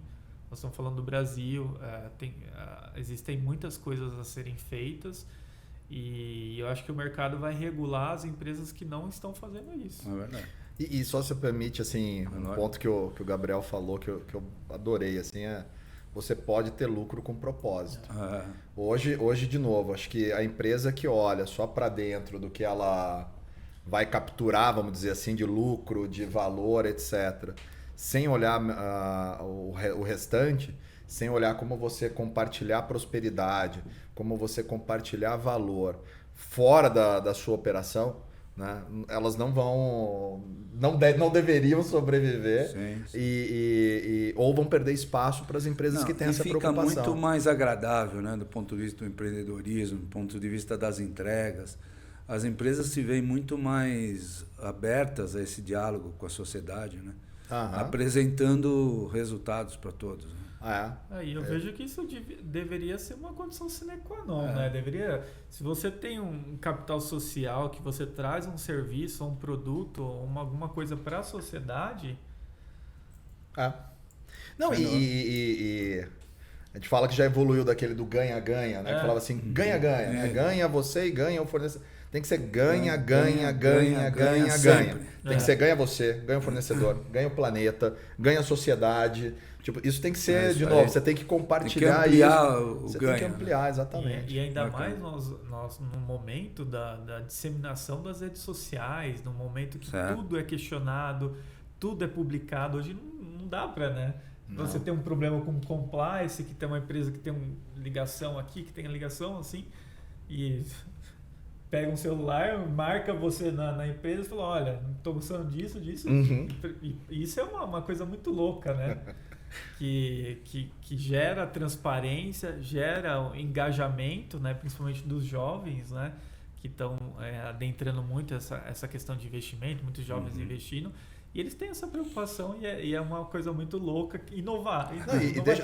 Nós estamos falando do Brasil, existem muitas coisas a serem feitas, e eu acho que o mercado vai regular as empresas que não estão fazendo isso. É verdade. E só se permite, assim, um ponto que o Gabriel falou que eu adorei, assim, você pode ter lucro com propósito. Hoje, de novo, acho que a empresa que olha só para dentro do que ela vai capturar, vamos dizer assim, de lucro, de valor, etc., sem olhar o restante, sem olhar como você compartilhar prosperidade, como você compartilhar valor fora da sua operação, né? Elas não vão, não deveriam sobreviver. Sim. Ou vão perder espaço para as empresas que têm essa preocupação. Fica muito mais agradável, né, do ponto de vista do empreendedorismo, do ponto de vista das entregas. As empresas se veem muito mais abertas a esse diálogo com a sociedade, né? Apresentando resultados para todos. Né? E eu vejo que isso deveria ser uma condição sine qua non, né? Deveria, se você tem um capital social, que você traz um serviço, um produto, alguma coisa para a sociedade. Não, e a gente fala que já evoluiu daquele do ganha-ganha, né? Que falava assim, ganha-ganha, né? Ganha você e ganha o fornecedor. Tem que ser ganha. Tem que ser ganha você, ganha o fornecedor, ganha o planeta, ganha a sociedade. Tipo, isso tem que ser, de novo, você tem que compartilhar tem que ampliar isso. Você tem que ampliar, exatamente. E ainda mais nós no momento da disseminação das redes sociais, no momento que tudo é questionado, tudo é publicado. Hoje não dá para, né? Você tem um problema com compliance, que tem uma empresa que tem uma ligação aqui, que tem a ligação assim, e pega um celular, marca você na empresa e fala, olha, não estou gostando disso. E isso é uma coisa muito louca, né? que gera transparência, gera engajamento, né? Principalmente dos jovens, né? Que estão adentrando muito essa questão de investimento, muitos jovens investindo. E eles têm essa preocupação e é uma coisa muito louca, inovar.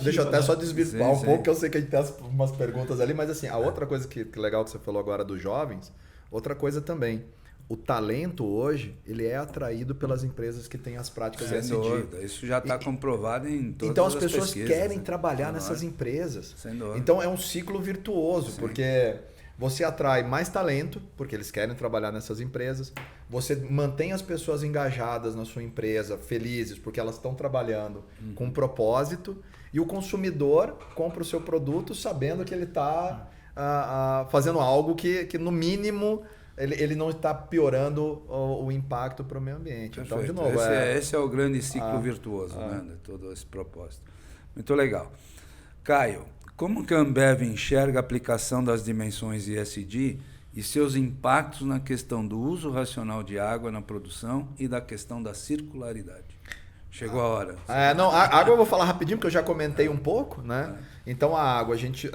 Deixa eu até só desvirtuar um pouco, que eu sei que a gente tem umas perguntas ali, mas assim, a outra coisa que legal que você falou agora dos jovens, outra coisa também, o talento hoje, ele é atraído pelas empresas que têm as práticas ESG. Isso já está comprovado em todas então as pessoas pesquisas, querem trabalhar nessas empresas. Sem dúvida. Então é um ciclo virtuoso, porque você atrai mais talento, porque eles querem trabalhar nessas empresas. Você mantém as pessoas engajadas na sua empresa, felizes, porque elas estão trabalhando com um propósito. E o consumidor compra o seu produto sabendo que ele está fazendo algo que no mínimo, ele não está piorando o impacto para o meio ambiente. Perfeito. Então, de novo... Esse é o grande ciclo virtuoso, né, de todo esse propósito. Muito legal. Caio, como que a Ambev enxerga a aplicação das dimensões ESG e seus impactos na questão do uso racional de água na produção e da questão da circularidade? Chegou a hora. A água eu vou falar rapidinho, porque eu já comentei um pouco, né? Então a água, a gente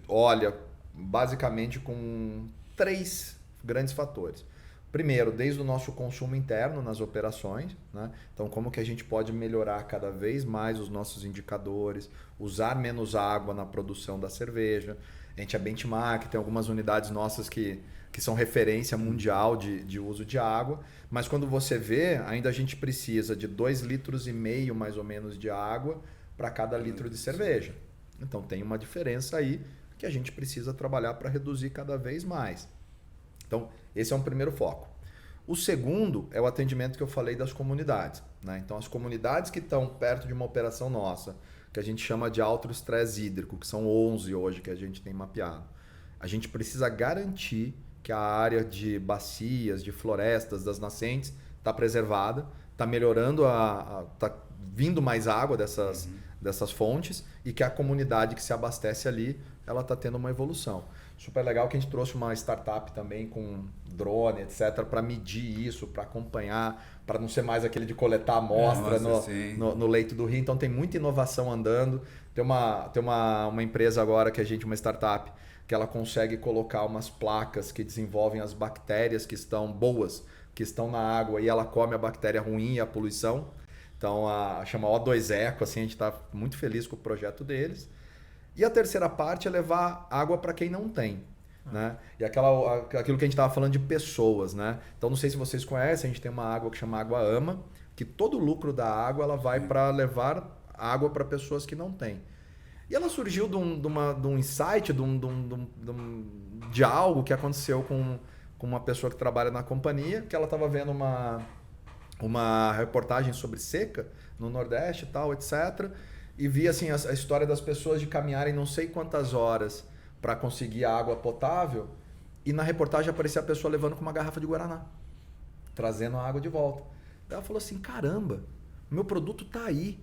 olha basicamente com 3 grandes fatores. Primeiro, desde o nosso consumo interno nas operações, né? Então, como que a gente pode melhorar cada vez mais os nossos indicadores, usar menos água na produção da cerveja. A gente é benchmark, tem algumas unidades nossas que são referência mundial de uso de água, mas quando você vê, ainda a gente precisa de 2,5 litros mais ou menos de água para cada litro de cerveja. Então, tem uma diferença aí que a gente precisa trabalhar para reduzir cada vez mais. Então, esse é um primeiro foco. O segundo é o atendimento que eu falei das comunidades, né? Então, as comunidades que estão perto de uma operação nossa, que a gente chama de alto estresse hídrico, que são 11 hoje que a gente tem mapeado, a gente precisa garantir que a área de bacias, de florestas, das nascentes está preservada, está melhorando, está vindo mais água dessas fontes e que a comunidade que se abastece ali, ela está tendo uma evolução. Super legal que a gente trouxe uma startup também com drone, etc., para medir isso, para acompanhar, para não ser mais aquele de coletar amostra no leito do rio. Então tem muita inovação andando. Tem uma empresa agora uma startup, que ela consegue colocar umas placas que desenvolvem as bactérias que estão boas, que estão na água, e ela come a bactéria ruim e a poluição. Então chama O2 Eco, assim, a gente está muito feliz com o projeto deles. E a terceira parte é levar água para quem não tem, né? E aquilo que a gente estava falando de pessoas, né? Então, não sei se vocês conhecem, a gente tem uma água que chama Água Ama, que todo o lucro da água ela vai para levar água para pessoas que não têm. E ela surgiu de um insight, de algo que aconteceu com uma pessoa que trabalha na companhia, que ela estava vendo uma reportagem sobre seca no Nordeste e tal, etc., e vi assim, a história das pessoas de caminharem não sei quantas horas para conseguir a água potável, e na reportagem aparecia a pessoa levando com uma garrafa de Guaraná, trazendo a água de volta. Daí ela falou assim, caramba, meu produto está aí,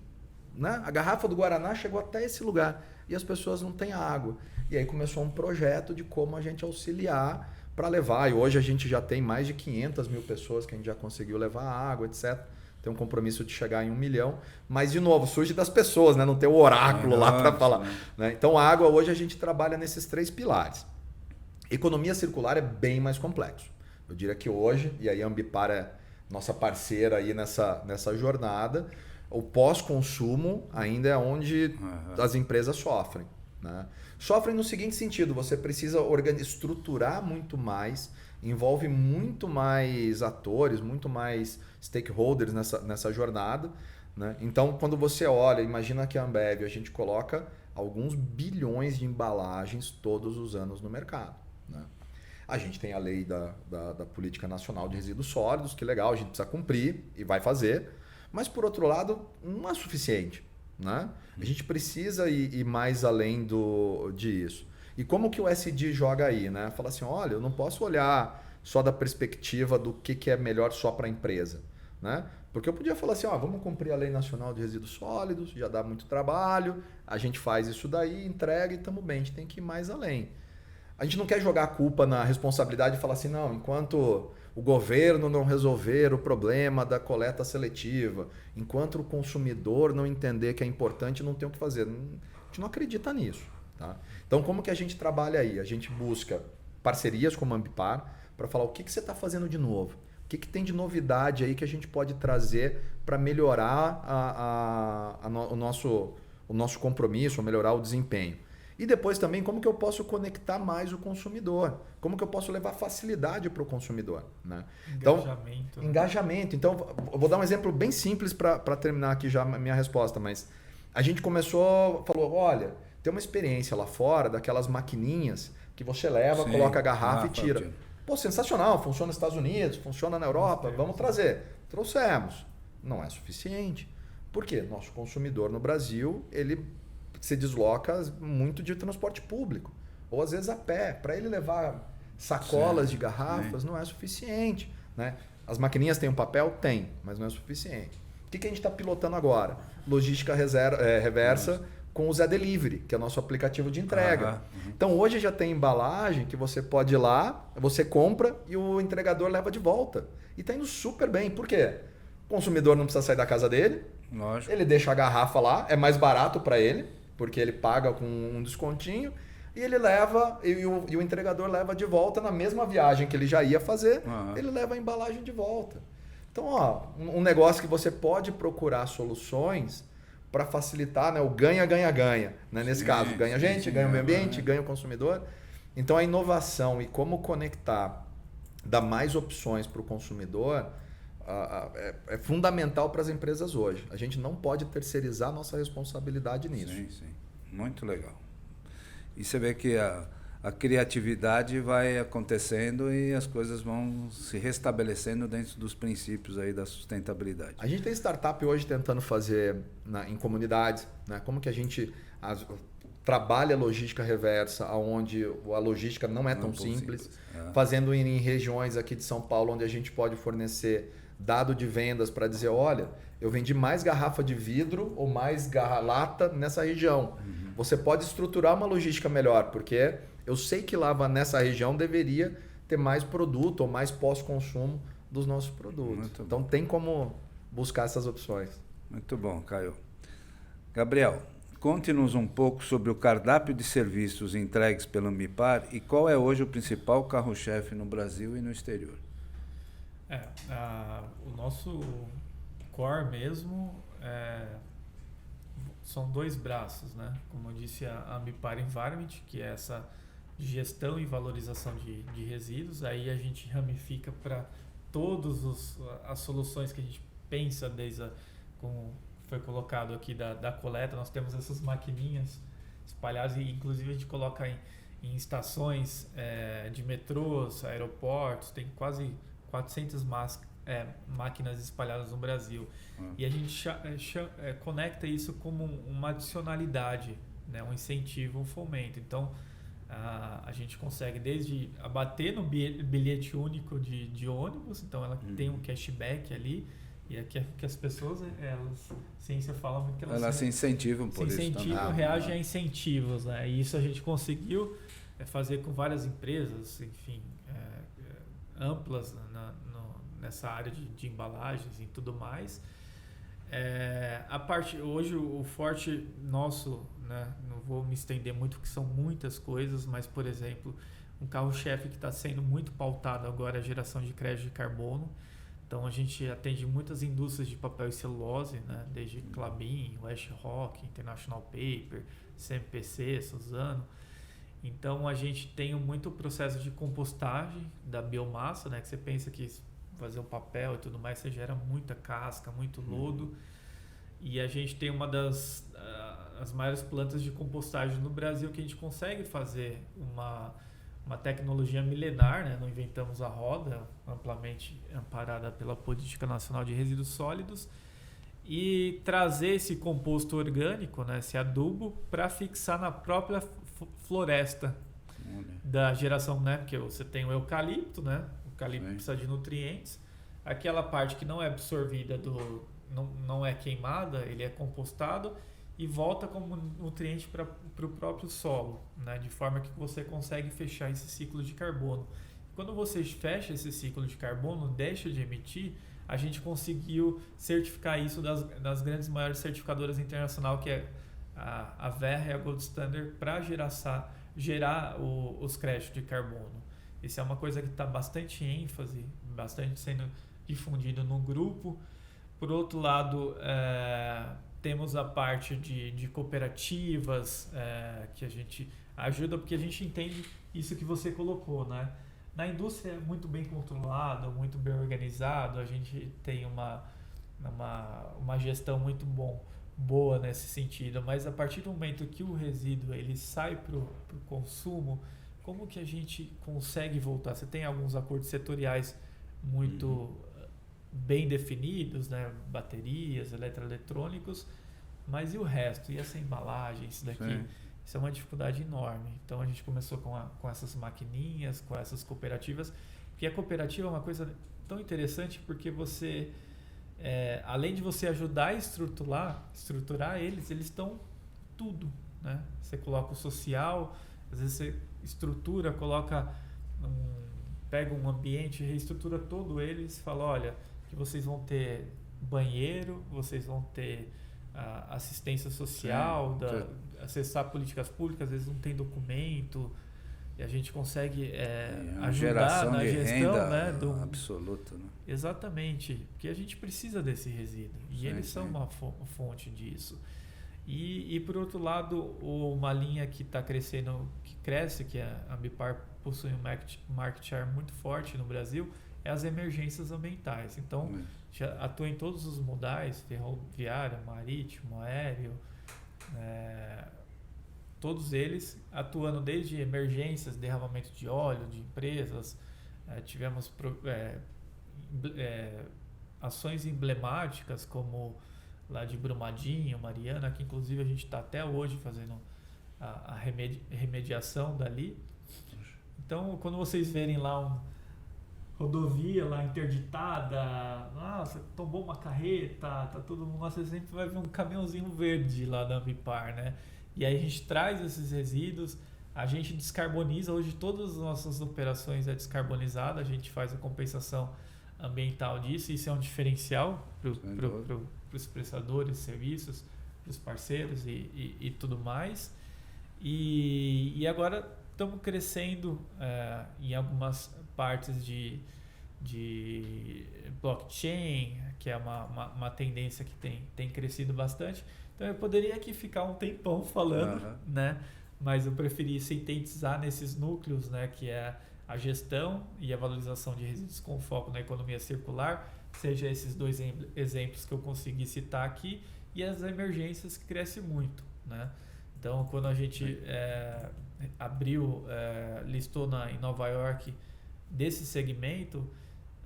né? A garrafa do Guaraná chegou até esse lugar e as pessoas não têm água. E aí começou um projeto de como a gente auxiliar para levar. E hoje a gente já tem mais de 500 mil pessoas que a gente já conseguiu levar água, etc. Tem um compromisso de chegar em 1 milhão. Mas, de novo, surge das pessoas, né? Não tem o oráculo lá para falar. Né? Então, a água, hoje a gente trabalha nesses 3 pilares. Economia circular é bem mais complexo. Eu diria que hoje, e aí a Ambipar é nossa parceira aí nessa jornada, o pós-consumo ainda é onde as empresas sofrem. Né? Sofrem no seguinte sentido, você precisa estruturar muito mais, envolve muito mais atores, muito mais stakeholders nessa jornada. Né? Então, quando você olha, imagina que a Ambev, a gente coloca alguns bilhões de embalagens todos os anos no mercado. Né? A gente tem a lei da Política Nacional de Resíduos Sólidos, que legal, a gente precisa cumprir e vai fazer, mas por outro lado, não é suficiente. Né? A gente precisa ir mais além disso. E como que o SD joga aí? Né? Fala assim, olha, eu não posso olhar só da perspectiva do que é melhor só para a empresa. Né? Porque eu podia falar assim, vamos cumprir a Lei Nacional de Resíduos Sólidos, já dá muito trabalho, a gente faz isso daí, entrega e estamos bem, a gente tem que ir mais além. A gente não quer jogar a culpa na responsabilidade e falar assim, não, enquanto o governo não resolver o problema da coleta seletiva, enquanto o consumidor não entender que é importante, não tem o que fazer. A gente não acredita nisso. Tá? Então, como que a gente trabalha aí? A gente busca parcerias como a Ambipar para falar o que você está fazendo de novo. O que tem de novidade aí que a gente pode trazer para melhorar o nosso compromisso, melhorar o desempenho. E depois também, como que eu posso conectar mais o consumidor? Como que eu posso levar facilidade para o consumidor? Né? Engajamento. Então, engajamento. Então, eu vou dar um exemplo bem simples para terminar aqui já a minha resposta, mas a gente falou, olha, tem uma experiência lá fora daquelas maquininhas que você leva, coloca a garrafa e tira. Pô, sensacional, funciona nos Estados Unidos, funciona na Europa, vamos trazer. Trouxemos. Não é suficiente. Por quê? Nosso consumidor no Brasil, ele se desloca muito de transporte público, ou às vezes a pé. Para ele levar sacolas de garrafas não é suficiente. Né? As maquininhas têm um papel? Tem, mas não é suficiente. O que a gente está pilotando agora? Logística reversa com o Zé Delivery, que é o nosso aplicativo de entrega. Então hoje já tem embalagem que você pode ir lá, você compra e o entregador leva de volta. E está indo super bem. Por quê? O consumidor não precisa sair da casa dele, ele deixa a garrafa lá, é mais barato para ele, porque ele paga com um descontinho, e ele leva, e o entregador leva de volta na mesma viagem que ele já ia fazer, ele leva a embalagem de volta. Então, um negócio que você pode procurar soluções para facilitar, né, o ganha-ganha-ganha. Né? Nesse caso, ganha a gente, ganha o meio ambiente, ganha o consumidor. Então, a inovação e como conectar, dar mais opções para o consumidor é fundamental para as empresas hoje. A gente não pode terceirizar nossa responsabilidade nisso. Sim. Muito legal. E você vê que a criatividade vai acontecendo e as coisas vão se restabelecendo dentro dos princípios aí da sustentabilidade. A gente tem startup hoje tentando fazer em comunidades, né? Como que a gente trabalha logística reversa, onde a logística não é tão simples. Fazendo em regiões aqui de São Paulo, onde a gente pode fornecer dado de vendas para dizer, olha, eu vendi mais garrafa de vidro ou mais lata nessa região. Você pode estruturar uma logística melhor, porque eu sei que lá nessa região deveria ter mais produto ou mais pós-consumo dos nossos produtos. Então tem como buscar essas opções. Muito bom, Caio. Gabriel, conte-nos um pouco sobre o cardápio de serviços entregues pela Ambipar e qual é hoje o principal carro-chefe no Brasil e no exterior. O nosso core mesmo são 2 braços, né? Como eu disse, a Ambipar Environment, que é essa gestão e valorização de resíduos. Aí a gente ramifica para todas as soluções que a gente pensa, como foi colocado aqui da coleta. Nós temos essas maquininhas espalhadas e inclusive a gente coloca em estações de metrôs, aeroportos, tem quase 400 máquinas espalhadas no Brasil. E a gente conecta isso como uma adicionalidade, né? Um incentivo, um fomento. Então, a gente consegue desde abater no bilhete único de ônibus, então ela tem um cashback ali, e aqui que as pessoas, a ciência fala muito que elas se incentivam por isso. Reagem a incentivos, né? E isso a gente conseguiu fazer com várias empresas, enfim, amplas nessa área de embalagens e tudo mais. Hoje o forte nosso, né, não vou me estender muito porque são muitas coisas, mas por exemplo, um carro-chefe que está sendo muito pautado agora é a geração de crédito de carbono. Então a gente atende muitas indústrias de papel e celulose, né, desde Klabin, West Rock, International Paper, CMPC, Suzano. Então a gente tem muito processo de compostagem da biomassa, né, que você pensa que fazer um papel e tudo mais, você gera muita casca, muito lodo. E a gente tem uma das as maiores plantas de compostagem no Brasil, que a gente consegue fazer uma tecnologia milenar, né? Não inventamos a roda, amplamente amparada pela Política Nacional de Resíduos Sólidos, e trazer esse composto orgânico, né, esse adubo, para fixar na própria floresta da geração, né? Porque você tem o eucalipto, né? O eucalipto precisa de nutrientes. Aquela parte que não é absorvida, não é queimada, ele é compostado e volta como nutriente para o próprio solo, né? De forma que você consegue fechar esse ciclo de carbono. Quando você fecha esse ciclo de carbono, deixa de emitir, a gente conseguiu certificar isso das grandes maiores certificadoras internacionais, que é a Verra e a Gold Standard, para gerar os créditos de carbono. Isso é uma coisa que está bastante ênfase, bastante sendo difundido no grupo. Por outro lado, temos a parte de cooperativas, que a gente ajuda, porque a gente entende isso que você colocou, né? Na indústria é muito bem controlado, muito bem organizado, a gente tem uma gestão muito boa nesse sentido, mas a partir do momento que o resíduo ele sai para o consumo, como que a gente consegue voltar? Você tem alguns acordos setoriais muito bem definidos, né? Baterias, eletroeletrônicos, mas e o resto? E essa embalagem, isso daqui? Sim. Isso é uma dificuldade enorme. Então a gente começou com essas maquininhas, com essas cooperativas, porque a cooperativa é uma coisa tão interessante porque você, além de você ajudar a estruturar eles estão tudo, né? Você coloca o social, às vezes você estrutura, pega um ambiente, reestrutura todo eles, fala, olha, que vocês vão ter banheiro, vocês vão ter assistência social, acessar políticas públicas, às vezes não tem documento, e a gente consegue ajudar na gestão, né, absoluta, né? Exatamente, porque a gente precisa desse resíduo, e eles são uma fonte disso. E por outro lado, uma linha que está crescendo, que cresce, que a Ambipar possui um market share muito forte no Brasil, é as emergências ambientais. Então, já atua em todos os modais, ferroviário, marítimo, aéreo, todos eles atuando desde emergências, derramamento de óleo de empresas, tivemos ações emblemáticas como lá de Brumadinho, Mariana, que inclusive a gente está até hoje fazendo a remediação dali. Então, quando vocês verem lá uma rodovia lá interditada, nossa, tombou uma carreta, tá todo mundo, você sempre vai ver um caminhãozinho verde lá da Ambipar, né? E aí a gente traz esses resíduos, a gente descarboniza, hoje todas as nossas operações é descarbonizada, a gente faz a compensação ambiental disso, isso é um diferencial para os prestadores de serviços, para os parceiros e tudo mais. E agora estamos crescendo em algumas partes de blockchain, que é uma tendência que tem crescido bastante. Então eu poderia aqui ficar um tempão falando, né? Mas eu preferi sintetizar nesses núcleos, né? Que é a gestão e a valorização de resíduos com foco na economia circular, seja esses dois exemplos que eu consegui citar aqui, e as emergências que crescem muito, né? Então, quando a gente listou em Nova York desse segmento,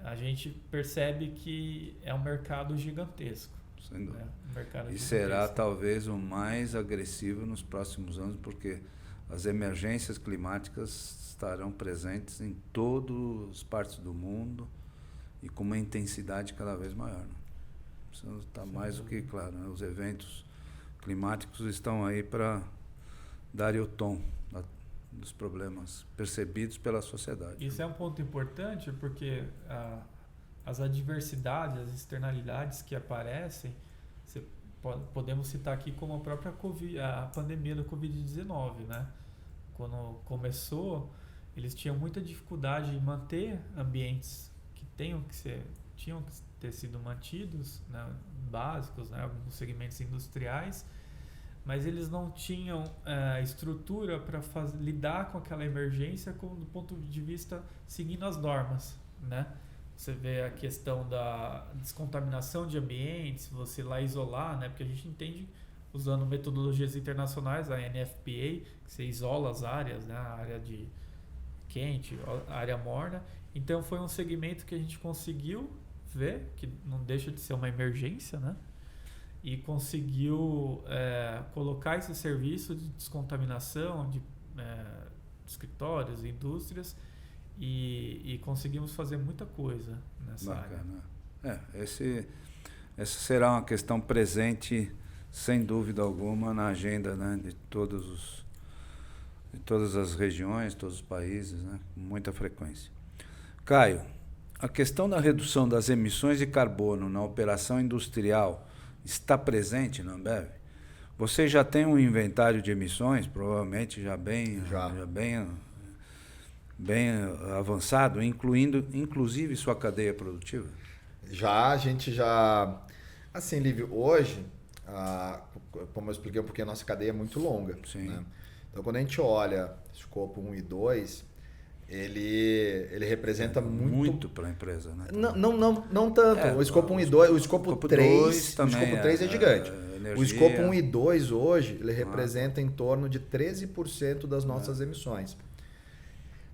a gente percebe que é um mercado gigantesco. Sem dúvida. E será talvez o mais agressivo nos próximos anos, porque as emergências climáticas estarão presentes em todas as partes do mundo e com uma intensidade cada vez maior, né? Isso está mais do que claro, né? Os eventos climáticos estão aí para dar o tom dos problemas percebidos pela sociedade. Isso é um ponto importante porque as adversidades, as externalidades que aparecem, podemos citar aqui como a própria a pandemia da Covid-19, né? Quando começou, eles tinham muita dificuldade em manter ambientes que tinham que ter sido mantidos, né, básicos, né, alguns segmentos industriais, mas eles não tinham estrutura para lidar com aquela emergência do ponto de vista seguindo as normas, né? Você vê a questão da descontaminação de ambientes, você lá isolar, né? Porque a gente entende, usando metodologias internacionais, a NFPA, que você isola as áreas, né? A área de quente, a área morna. Então foi um segmento que a gente conseguiu ver, que não deixa de ser uma emergência, né? E conseguiu colocar esse serviço de descontaminação de escritórios, indústrias, e conseguimos fazer muita coisa nessa área. Essa será uma questão presente, sem dúvida alguma, na agenda, né, de todas as regiões, todos os países, né, com muita frequência. Caio, a questão da redução das emissões de carbono na operação industrial está presente na Ambev? Você já tem um inventário de emissões, provavelmente já bem avançado, inclusive sua cadeia produtiva? A gente já... Assim, Lívio, hoje, como eu expliquei um pouquinho, a nossa cadeia é muito longa. Sim. Né? Então, quando a gente olha escopo 1 e 2, ele representa muito para a empresa, né? Não tanto. O escopo 1 e 2, o escopo 3 também é gigante. Energia. O escopo 1 e 2 hoje, ele representa em torno de 13% das nossas emissões.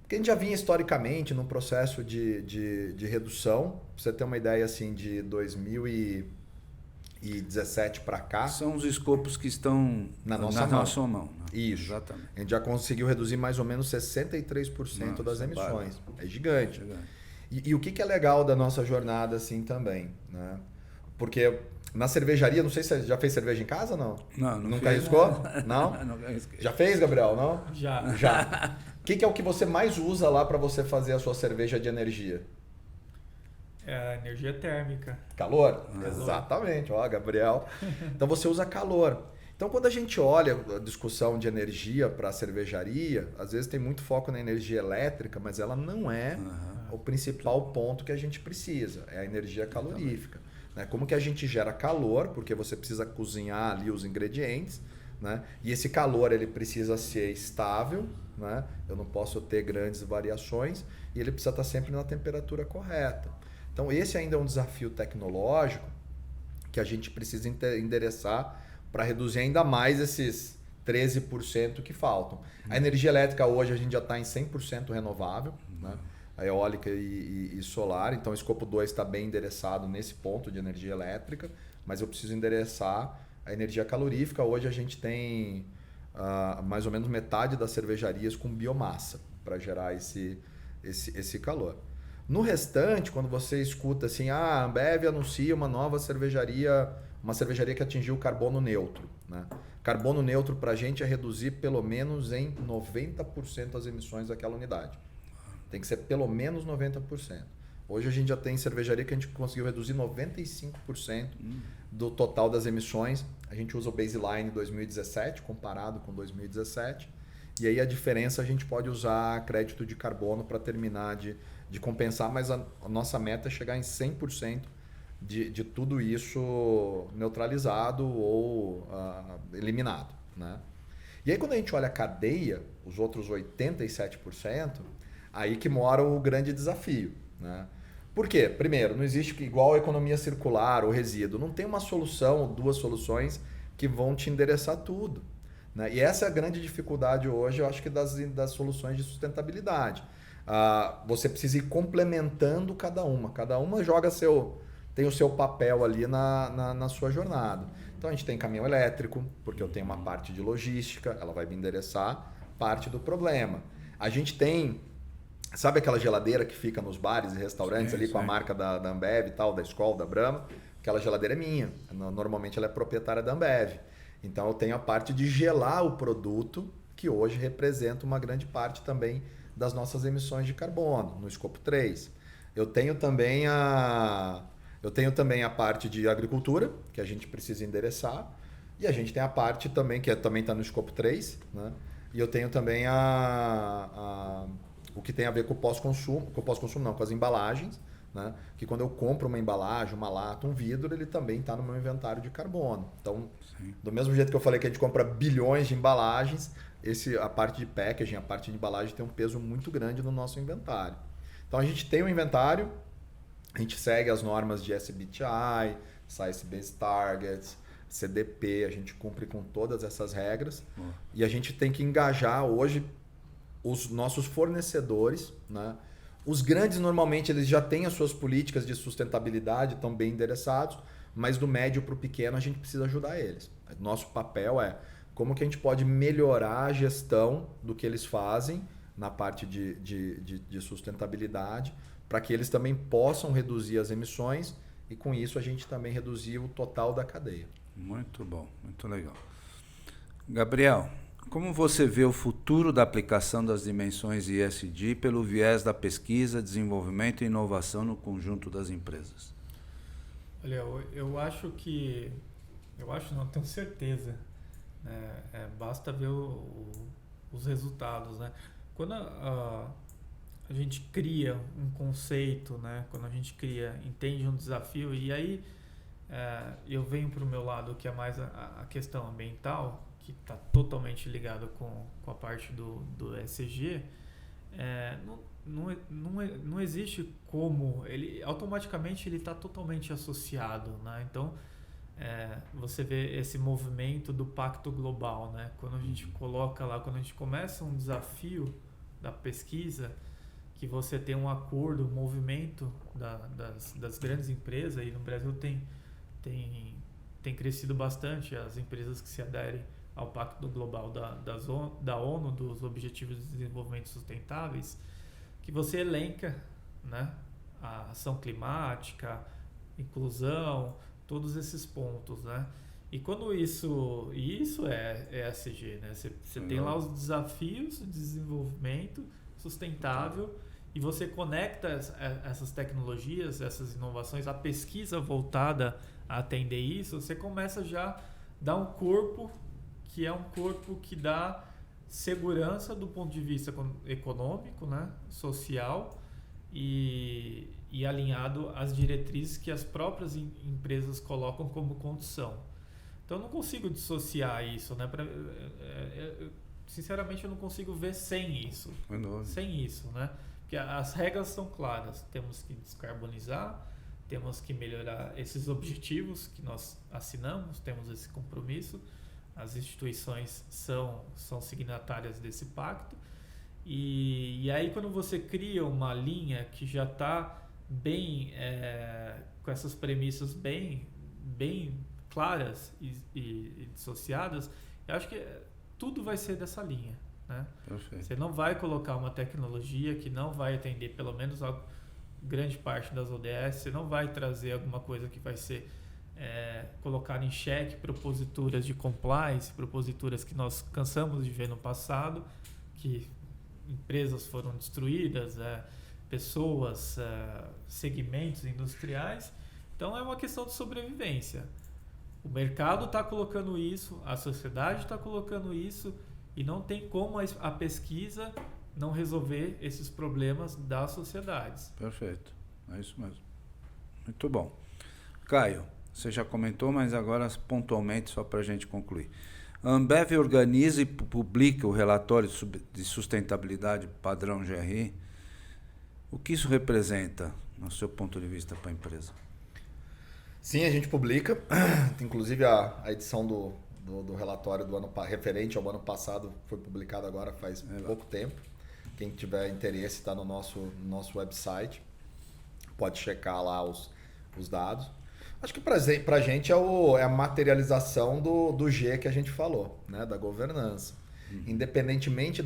Porque a gente já vinha historicamente num processo de redução. Pra você ter uma ideia, assim, de 2017 para cá. São os escopos que estão na nossa mão. Né? Isso. Exatamente. A gente já conseguiu reduzir mais ou menos 63% das emissões. É gigante. E o que é legal da nossa jornada assim também, né? Porque na cervejaria, não sei se você já fez cerveja em casa ou não? Não Nunca arriscou? Não? Nunca arrisquei. Já fez, Gabriel? Não? Já. O que é o que você mais usa lá para você fazer a sua cerveja de energia? É a energia térmica. Calor? Exatamente. Ó, Gabriel. Então você usa calor. Então quando a gente olha a discussão de energia para a cervejaria, às vezes tem muito foco na energia elétrica, mas ela não é o principal ponto que a gente precisa. É a energia calorífica. Né? Como que a gente gera calor, porque você precisa cozinhar ali os ingredientes, né? E esse calor ele precisa ser estável, né? Eu não posso ter grandes variações e ele precisa estar sempre na temperatura correta. Então esse ainda é um desafio tecnológico que a gente precisa endereçar para reduzir ainda mais esses 13% que faltam. A energia elétrica hoje a gente já está em 100% renovável, né? A eólica e solar, então o escopo 2 está bem endereçado nesse ponto de energia elétrica, mas eu preciso endereçar a energia calorífica. Hoje a gente tem mais ou menos metade das cervejarias com biomassa para gerar esse calor. No restante, quando você escuta assim, a Ambev anuncia uma nova cervejaria, uma cervejaria que atingiu o carbono neutro. Né? Carbono neutro para a gente é reduzir pelo menos em 90% as emissões daquela unidade. Tem que ser pelo menos 90%. Hoje a gente já tem cervejaria que a gente conseguiu reduzir 95% do total das emissões. A gente usa o baseline 2017 comparado com 2017. E aí a diferença a gente pode usar crédito de carbono para terminar de compensar, mas a nossa meta é chegar em 100% de tudo isso neutralizado ou eliminado. Né? E aí quando a gente olha a cadeia, os outros 87%, aí que mora o grande desafio. Né? Por quê? Primeiro, não existe igual a economia circular ou resíduo. Não tem uma solução ou duas soluções que vão te endereçar tudo. Né? E essa é a grande dificuldade hoje, eu acho que das soluções de sustentabilidade. Você precisa ir complementando cada uma. Cada uma tem o seu papel ali na sua jornada. Então a gente tem caminhão elétrico, porque eu tenho uma parte de logística, ela vai me endereçar parte do problema. A gente tem... Sabe aquela geladeira que fica nos bares e restaurantes ali com a marca da Ambev e tal, da Skol, da Brahma? Aquela geladeira é minha. Normalmente ela é proprietária da Ambev. Então eu tenho a parte de gelar o produto que hoje representa uma grande parte também das nossas emissões de carbono, no escopo 3. Eu tenho também a parte de agricultura, que a gente precisa endereçar, e a gente tem a parte também, que também está no escopo 3, né? E eu tenho também o que tem a ver com o pós-consumo, com as embalagens, né? Que quando eu compro uma embalagem, uma lata, um vidro, ele também está no meu inventário de carbono. Então, sim, do mesmo jeito que eu falei que a gente compra bilhões de embalagens, a parte de packaging, a parte de embalagem tem um peso muito grande no nosso inventário. Então, a gente tem um inventário, a gente segue as normas de SBTi, Science Based Targets, CDP, a gente cumpre com todas essas regras. E a gente tem que engajar hoje os nossos fornecedores, né? Os grandes, normalmente, eles já têm as suas políticas de sustentabilidade, estão bem endereçados, mas do médio para o pequeno a gente precisa ajudar eles. Nosso papel é como que a gente pode melhorar a gestão do que eles fazem na parte de sustentabilidade, para que eles também possam reduzir as emissões e com isso a gente também reduzir o total da cadeia. Muito bom, muito legal. Gabriel, como você vê o futuro da aplicação das dimensões ESG pelo viés da pesquisa, desenvolvimento e inovação no conjunto das empresas? Olha, eu acho que... Eu acho, não, tenho certeza. Né? Basta ver os resultados, né? Quando a gente cria um conceito, né? Quando a gente entende um desafio, e aí eu venho para o meu lado, que é mais a questão ambiental, que está totalmente ligado com a parte do ESG, não existe como, automaticamente ele está totalmente associado, né? Então, você vê esse movimento do Pacto Global, né? Quando a gente coloca lá, quando a gente começa um desafio da pesquisa, que você tem um acordo, um movimento das grandes empresas, e no Brasil tem crescido bastante as empresas que se aderem ao Pacto Global da ONU, dos Objetivos de Desenvolvimento Sustentáveis, que você elenca, né, a ação climática, inclusão, todos esses pontos, né? E quando isso é ESG, né? Você tem lá os desafios de desenvolvimento sustentável e você conecta essas tecnologias, essas inovações, a pesquisa voltada a atender isso, você começa já a dar um corpo que é um corpo que dá segurança do ponto de vista econômico, né, social e alinhado às diretrizes que as próprias empresas colocam como condição. Então, eu não consigo dissociar isso, né? Sinceramente, eu não consigo ver sem isso. Sem isso, né? Porque as regras são claras. Temos que descarbonizar, temos que melhorar esses objetivos que nós assinamos, temos esse compromisso. As instituições são signatárias desse pacto. E aí, quando você cria uma linha que já está bem, com essas premissas bem claras e dissociadas, eu acho que tudo vai ser dessa linha, né? Perfeito. Você não vai colocar uma tecnologia que não vai atender pelo menos a grande parte das ODS, você não vai trazer alguma coisa que vai ser colocar em xeque proposituras de compliance, proposituras que nós cansamos de ver no passado, que empresas foram destruídas, pessoas, segmentos industriais. Então é uma questão de sobrevivência. O mercado está colocando isso, a sociedade está colocando isso e não tem como a pesquisa não resolver esses problemas das sociedades. Perfeito, é isso mesmo. Muito bom. Caio, você já comentou, mas agora pontualmente só para a gente concluir. A Ambev organiza e publica o relatório de sustentabilidade padrão GRI. O que isso representa, no seu ponto de vista, para a empresa? Sim, a gente publica. Inclusive, a edição do relatório do ano referente ao ano passado foi publicada agora faz pouco tempo. Quem tiver interesse está no nosso website. Pode checar lá os dados. Acho que para a gente é a materialização do G que a gente falou, né? Da governança. Independentemente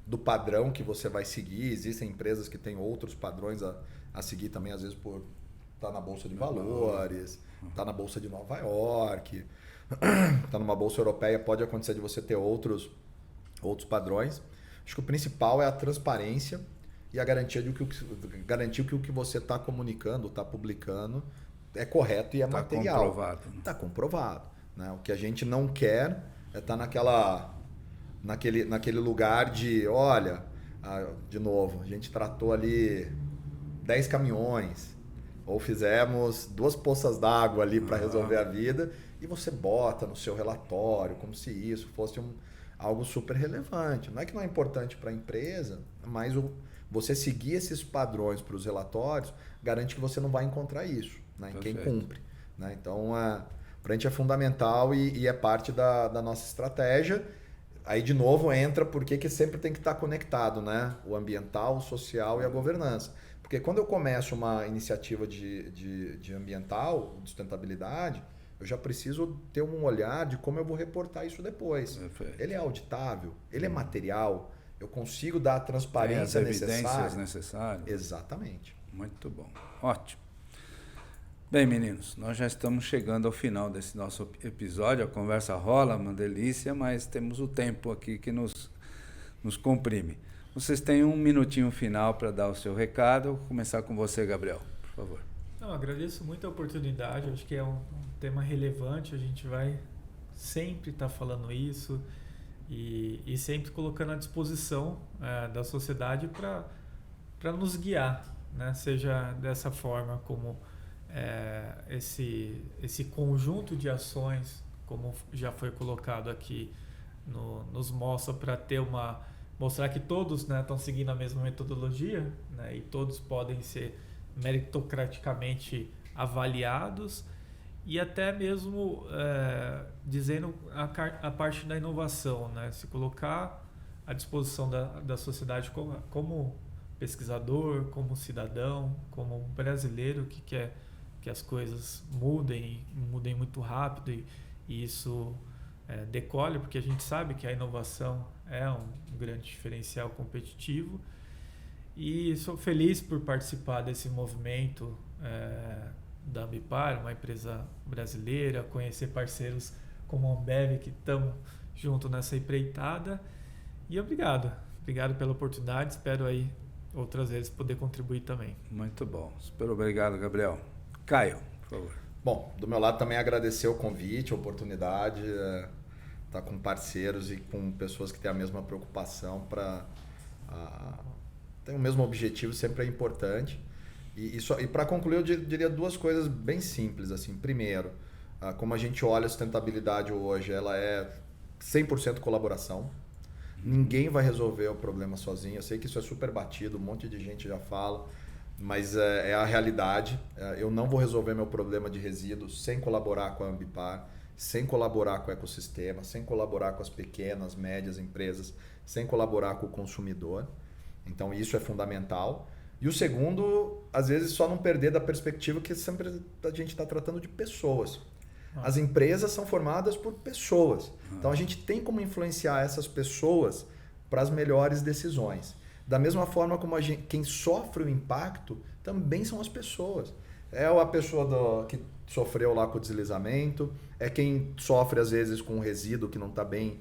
do padrão que você vai seguir, existem empresas que têm outros padrões a seguir também, às vezes por estar na Bolsa de Valores, estar na Bolsa de Nova York, estar numa Bolsa Europeia, pode acontecer de você ter outros outros padrões. Acho que o principal é a transparência e a garantia de garantir que o que você está comunicando, está publicando, é correto e é material. Está comprovado. Está comprovado. Né? O que a gente não quer é estar naquele lugar de, olha, de novo, a gente tratou ali 10 caminhões, ou fizemos 2 poças d'água ali para resolver a vida, e você bota no seu relatório como se isso fosse algo super relevante. Não é que não é importante para a empresa, mas você seguir esses padrões para os relatórios garante que você não vai encontrar isso, né, em quem cumpre. Né? Então, para a gente é fundamental e é parte da nossa estratégia. Aí, de novo, entra porque sempre tem que estar conectado, né? O ambiental, o social e a governança. Porque quando eu começo uma iniciativa de ambiental, de sustentabilidade, eu já preciso ter um olhar de como eu vou reportar isso depois. Perfeito. Ele é auditável, ele é material, eu consigo dar a transparência necessária. Tem as evidências necessárias. Exatamente. Muito bom. Ótimo. Bem, meninos, nós já estamos chegando ao final desse nosso episódio. A conversa rola, uma delícia, mas temos o tempo aqui que nos comprime. Vocês têm um minutinho final para dar o seu recado. Eu vou começar com você, Gabriel, por favor. Agradeço muito a oportunidade. Acho que é um tema relevante. A gente vai sempre estar falando isso e sempre colocando à disposição da sociedade para nos guiar, né? Seja dessa forma como esse conjunto de ações, como já foi colocado aqui, nos mostra para mostrar que todos estão seguindo a mesma metodologia, né, e todos podem ser meritocraticamente avaliados, e até mesmo dizendo a parte da inovação, né, se colocar à disposição da sociedade como pesquisador, como cidadão, como brasileiro que quer que as coisas mudem muito rápido e isso decole, porque a gente sabe que a inovação é um grande diferencial competitivo. E sou feliz por participar desse movimento da Ambipar, uma empresa brasileira, conhecer parceiros como a Ambev que estão junto nessa empreitada. E obrigado pela oportunidade, espero aí outras vezes poder contribuir também. Muito bom, super obrigado, Gabriel. Caio, por favor. Bom, do meu lado também agradecer o convite, a oportunidade, estar com parceiros e com pessoas que têm a mesma preocupação para ter o mesmo objetivo, sempre é importante. E para concluir, eu diria 2 coisas bem simples. Assim. Primeiro, como a gente olha a sustentabilidade hoje, ela é 100% colaboração. Ninguém vai resolver o problema sozinho. Eu sei que isso é super batido, um monte de gente já fala, mas é a realidade. Eu não vou resolver meu problema de resíduos sem colaborar com a Ambipar, sem colaborar com o ecossistema, sem colaborar com as pequenas, médias empresas, sem colaborar com o consumidor. Então isso é fundamental. E o segundo, às vezes só não perder da perspectiva que sempre a gente está tratando de pessoas. As empresas são formadas por pessoas. Então a gente tem como influenciar essas pessoas para as melhores decisões. Da mesma forma como quem sofre o impacto também são as pessoas. É a pessoa que sofreu lá com o deslizamento, é quem sofre às vezes com o resíduo que não está bem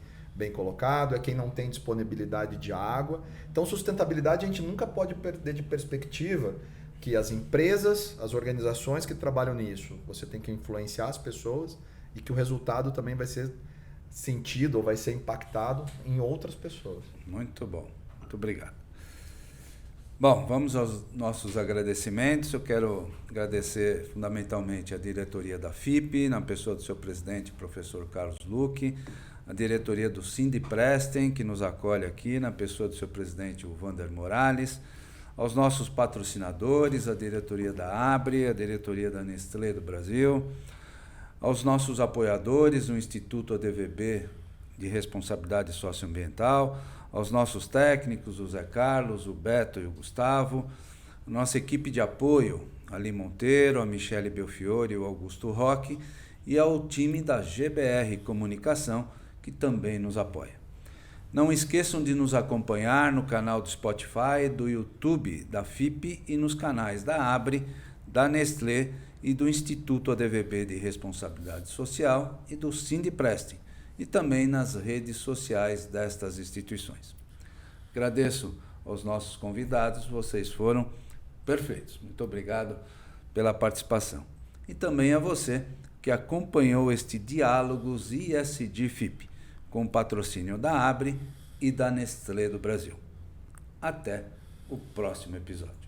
colocado, é quem não tem disponibilidade de água. Então sustentabilidade a gente nunca pode perder de perspectiva que as empresas, as organizações que trabalham nisso, você tem que influenciar as pessoas e que o resultado também vai ser sentido ou vai ser impactado em outras pessoas. Muito bom, muito obrigado. Bom, vamos aos nossos agradecimentos. Eu quero agradecer fundamentalmente a diretoria da FIP, na pessoa do seu presidente, professor Carlos Luque, a diretoria do Sindiprestem, que nos acolhe aqui, na pessoa do seu presidente, o Vander Morales, aos nossos patrocinadores, a diretoria da ABRE, a diretoria da Nestlé do Brasil, aos nossos apoiadores, o Instituto ADVB de Responsabilidade Socioambiental, aos nossos técnicos, o Zé Carlos, o Beto e o Gustavo, a nossa equipe de apoio, a Ali Monteiro, a Michele Belfiore e o Augusto Roque, e ao time da GBR Comunicação, que também nos apoia. Não esqueçam de nos acompanhar no canal do Spotify, do YouTube da FIP e nos canais da ABRE, da Nestlé e do Instituto ADVB de Responsabilidade Social e do Sindiprestem. e também nas redes sociais destas instituições. Agradeço aos nossos convidados, vocês foram perfeitos. Muito obrigado pela participação. E também a você que acompanhou este Diálogos ISD-FIP, com patrocínio da ABRE e da Nestlé do Brasil. Até o próximo episódio.